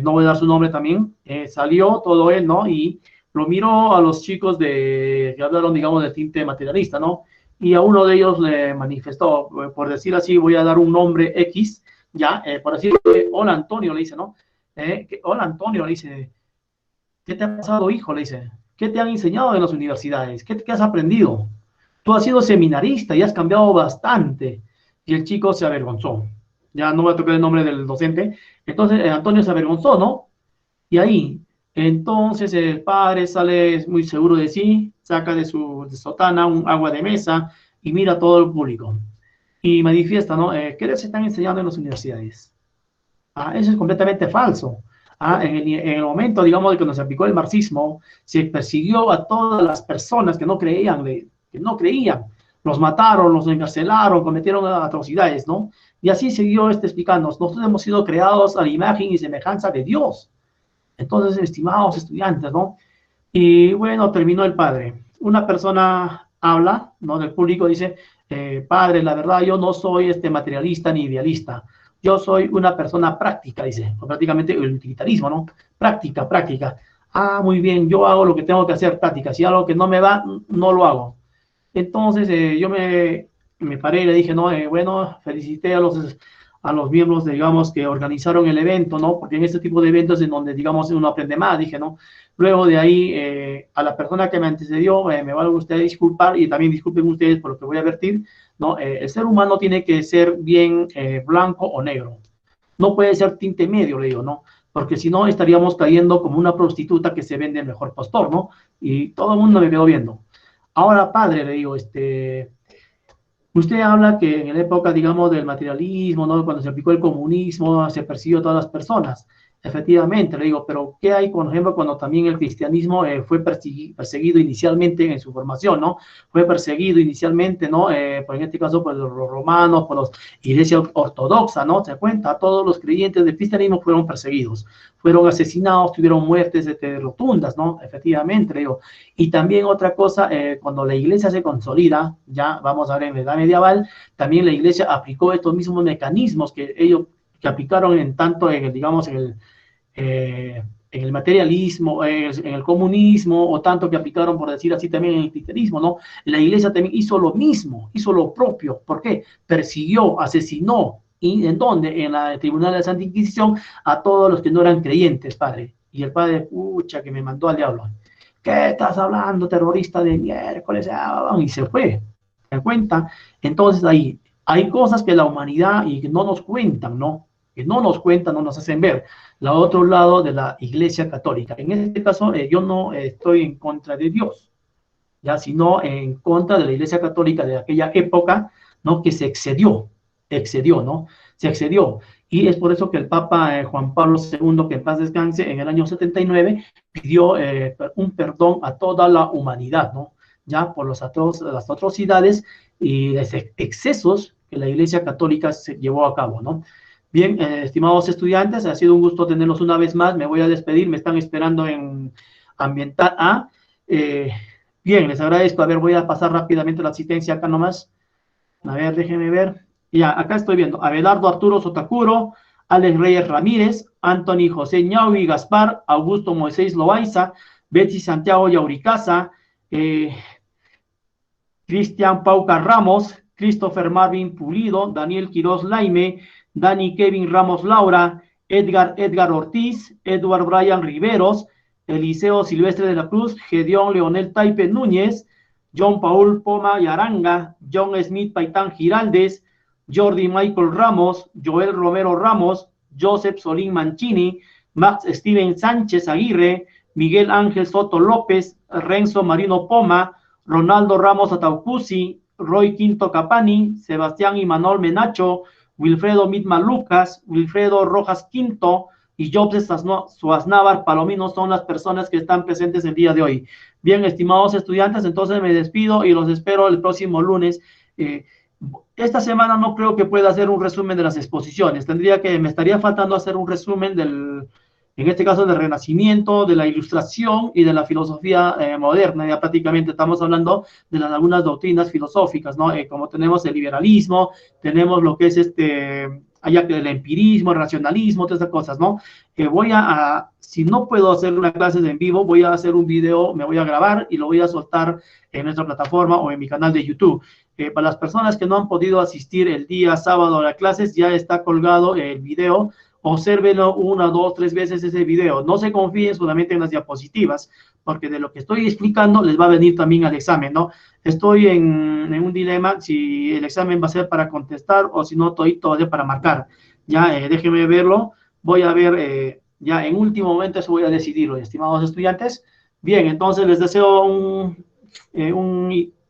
no voy a dar su nombre también, salió todo él, ¿no? Y lo miró a los chicos que hablaron, digamos, de tinte materialista, ¿no? Y a uno de ellos le manifestó, por decir así, voy a dar un nombre X, ya, por decir, hola Antonio, le dice, ¿no? Hola Antonio, le dice, ¿qué te ha pasado, hijo? Le dice, ¿qué te han enseñado en las universidades? ¿Qué has aprendido? Tú has sido seminarista y has cambiado bastante. Y el chico se avergonzó. Ya no voy a tocar el nombre del docente. Entonces, Antonio se avergonzó, ¿no? Y ahí, entonces el padre sale muy seguro de sí, saca de su sotana un agua de mesa y mira a todo el público. Y manifiesta, ¿no? ¿Qué les están enseñando en las universidades? Eso es completamente falso. En el momento, digamos, de que nos aplicó el marxismo, se persiguió a todas las personas que no creían, los mataron, los encarcelaron, cometieron atrocidades, ¿no? Y así siguió explicando, nosotros hemos sido creados a la imagen y semejanza de Dios. Entonces, estimados estudiantes, ¿no? Y bueno, terminó el padre. Una persona habla, ¿no? Del público, dice, padre, la verdad, yo no soy materialista ni idealista. Yo soy una persona práctica, dice, o prácticamente el utilitarismo, ¿no? Práctica. Muy bien, yo hago lo que tengo que hacer, práctica. Si algo que no me va, no lo hago. Entonces, yo me paré y le dije, no, bueno, felicité a los miembros, digamos, que organizaron el evento, ¿no? Porque en este tipo de eventos en donde, digamos, uno aprende más, dije, ¿no? Luego de ahí, a la persona que me antecedió, me van a ustedes disculpar y también disculpen ustedes por lo que voy a advertir, ¿no? El ser humano tiene que ser bien blanco o negro. No puede ser tinte medio, le digo, ¿no? Porque si no, estaríamos cayendo como una prostituta que se vende el mejor postor, ¿no? Y todo el mundo me quedó viendo. Ahora, padre, le digo, Usted habla que en la época, digamos, del materialismo, ¿no? Cuando se aplicó el comunismo, se persiguió a todas las personas. Efectivamente, le digo, pero ¿qué hay, por ejemplo, cuando también el cristianismo fue perseguido inicialmente en su formación, ¿no? Fue perseguido inicialmente, ¿no? Por en este caso, por los romanos, por los iglesias ortodoxa, ¿no? Se cuenta, todos los creyentes del cristianismo fueron perseguidos, fueron asesinados, tuvieron muertes rotundas, ¿no? Efectivamente, le digo. Y también otra cosa, cuando la iglesia se consolida, ya vamos a ver en la edad medieval, también la iglesia aplicó estos mismos mecanismos que ellos que aplicaron en tanto en el, digamos, en el materialismo, en el comunismo, o tanto que aplicaron, por decir así, también en el cristianismo, ¿no? La iglesia también hizo lo mismo, hizo lo propio. ¿Por qué? Persiguió, asesinó, ¿y en dónde? En la Tribunal de la Santa Inquisición, a todos los que no eran creyentes, padre. Y el padre, pucha, que me mandó al diablo. ¿Qué estás hablando, terrorista de miércoles? Y se fue. ¿Se dan cuenta? Entonces ahí hay cosas que la humanidad y que no nos cuentan, ¿no? Que no nos cuentan, no nos hacen ver. La otro lado de la Iglesia Católica. En este caso, yo no estoy en contra de Dios, ya, sino en contra de la Iglesia Católica de aquella época, ¿no? Que se excedió, ¿no? Se excedió. Y es por eso que el Papa Juan Pablo II, que en paz descanse, en el año 79, pidió un perdón a toda la humanidad, ¿no? Ya por las atrocidades y los excesos que la Iglesia Católica se llevó a cabo, ¿no? Bien, estimados estudiantes, ha sido un gusto tenerlos una vez más. Me voy a despedir, me están esperando en Ambiental A. Bien, les agradezco. A ver, voy a pasar rápidamente la asistencia acá nomás. A ver, déjenme ver. Ya, acá estoy viendo. Abelardo Arturo Sotacuro, Alex Reyes Ramírez, Anthony José Ñaui Gaspar, Augusto Moisés Loaiza, Betsy Santiago Yauricaza, Cristian Pauca Ramos, Christopher Marvin Pulido, Daniel Quiroz Laime, Dani Kevin Ramos Laura, Edgar Ortiz, Edward Brian Riveros, Eliseo Silvestre de la Cruz, Gedeón Leonel Taipe Núñez, John Paul Poma Yaranga, John Smith Paitán Giraldes, Jordi Michael Ramos, Joel Romero Ramos, Joseph Solín Mancini, Max Steven Sánchez Aguirre, Miguel Ángel Soto López, Renzo Marino Poma, Ronaldo Ramos Ataucusi, Roy Quinto Capani, Sebastián Imanol Menacho, Wilfredo Mitma Lucas, Wilfredo Rojas Quinto y Jobs Suaznávar Palomino son las personas que están presentes el día de hoy. Bien, estimados estudiantes, entonces me despido y los espero el próximo lunes. Esta semana no creo que pueda hacer un resumen de las exposiciones. Me estaría faltando hacer un resumen en este caso del Renacimiento, de la Ilustración y de la filosofía moderna. Ya prácticamente estamos hablando de algunas doctrinas filosóficas, ¿no? Como tenemos el liberalismo, tenemos lo que es allá el empirismo, el racionalismo, todas esas cosas, ¿no? Si no puedo hacer una clase en vivo, voy a hacer un video, me voy a grabar y lo voy a soltar en nuestra plataforma o en mi canal de YouTube. Para las personas que no han podido asistir el día sábado a las clases, ya está colgado el video. Obsérvenlo 1, 2, 3 veces ese video. No se confíen solamente en las diapositivas, porque de lo que estoy explicando les va a venir también al examen, ¿no? Estoy en un dilema si el examen va a ser para contestar o si no, estoy todavía para marcar. Ya, déjenme verlo. Voy a ver, ya en último momento eso voy a decidirlo, estimados estudiantes. Bien, entonces les deseo un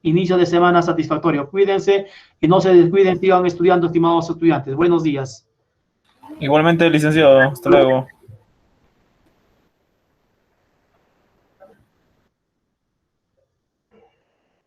inicio de semana satisfactorio. Cuídense y no se descuiden, sigan estudiando, estimados estudiantes. Buenos días. Igualmente, licenciado. Hasta luego.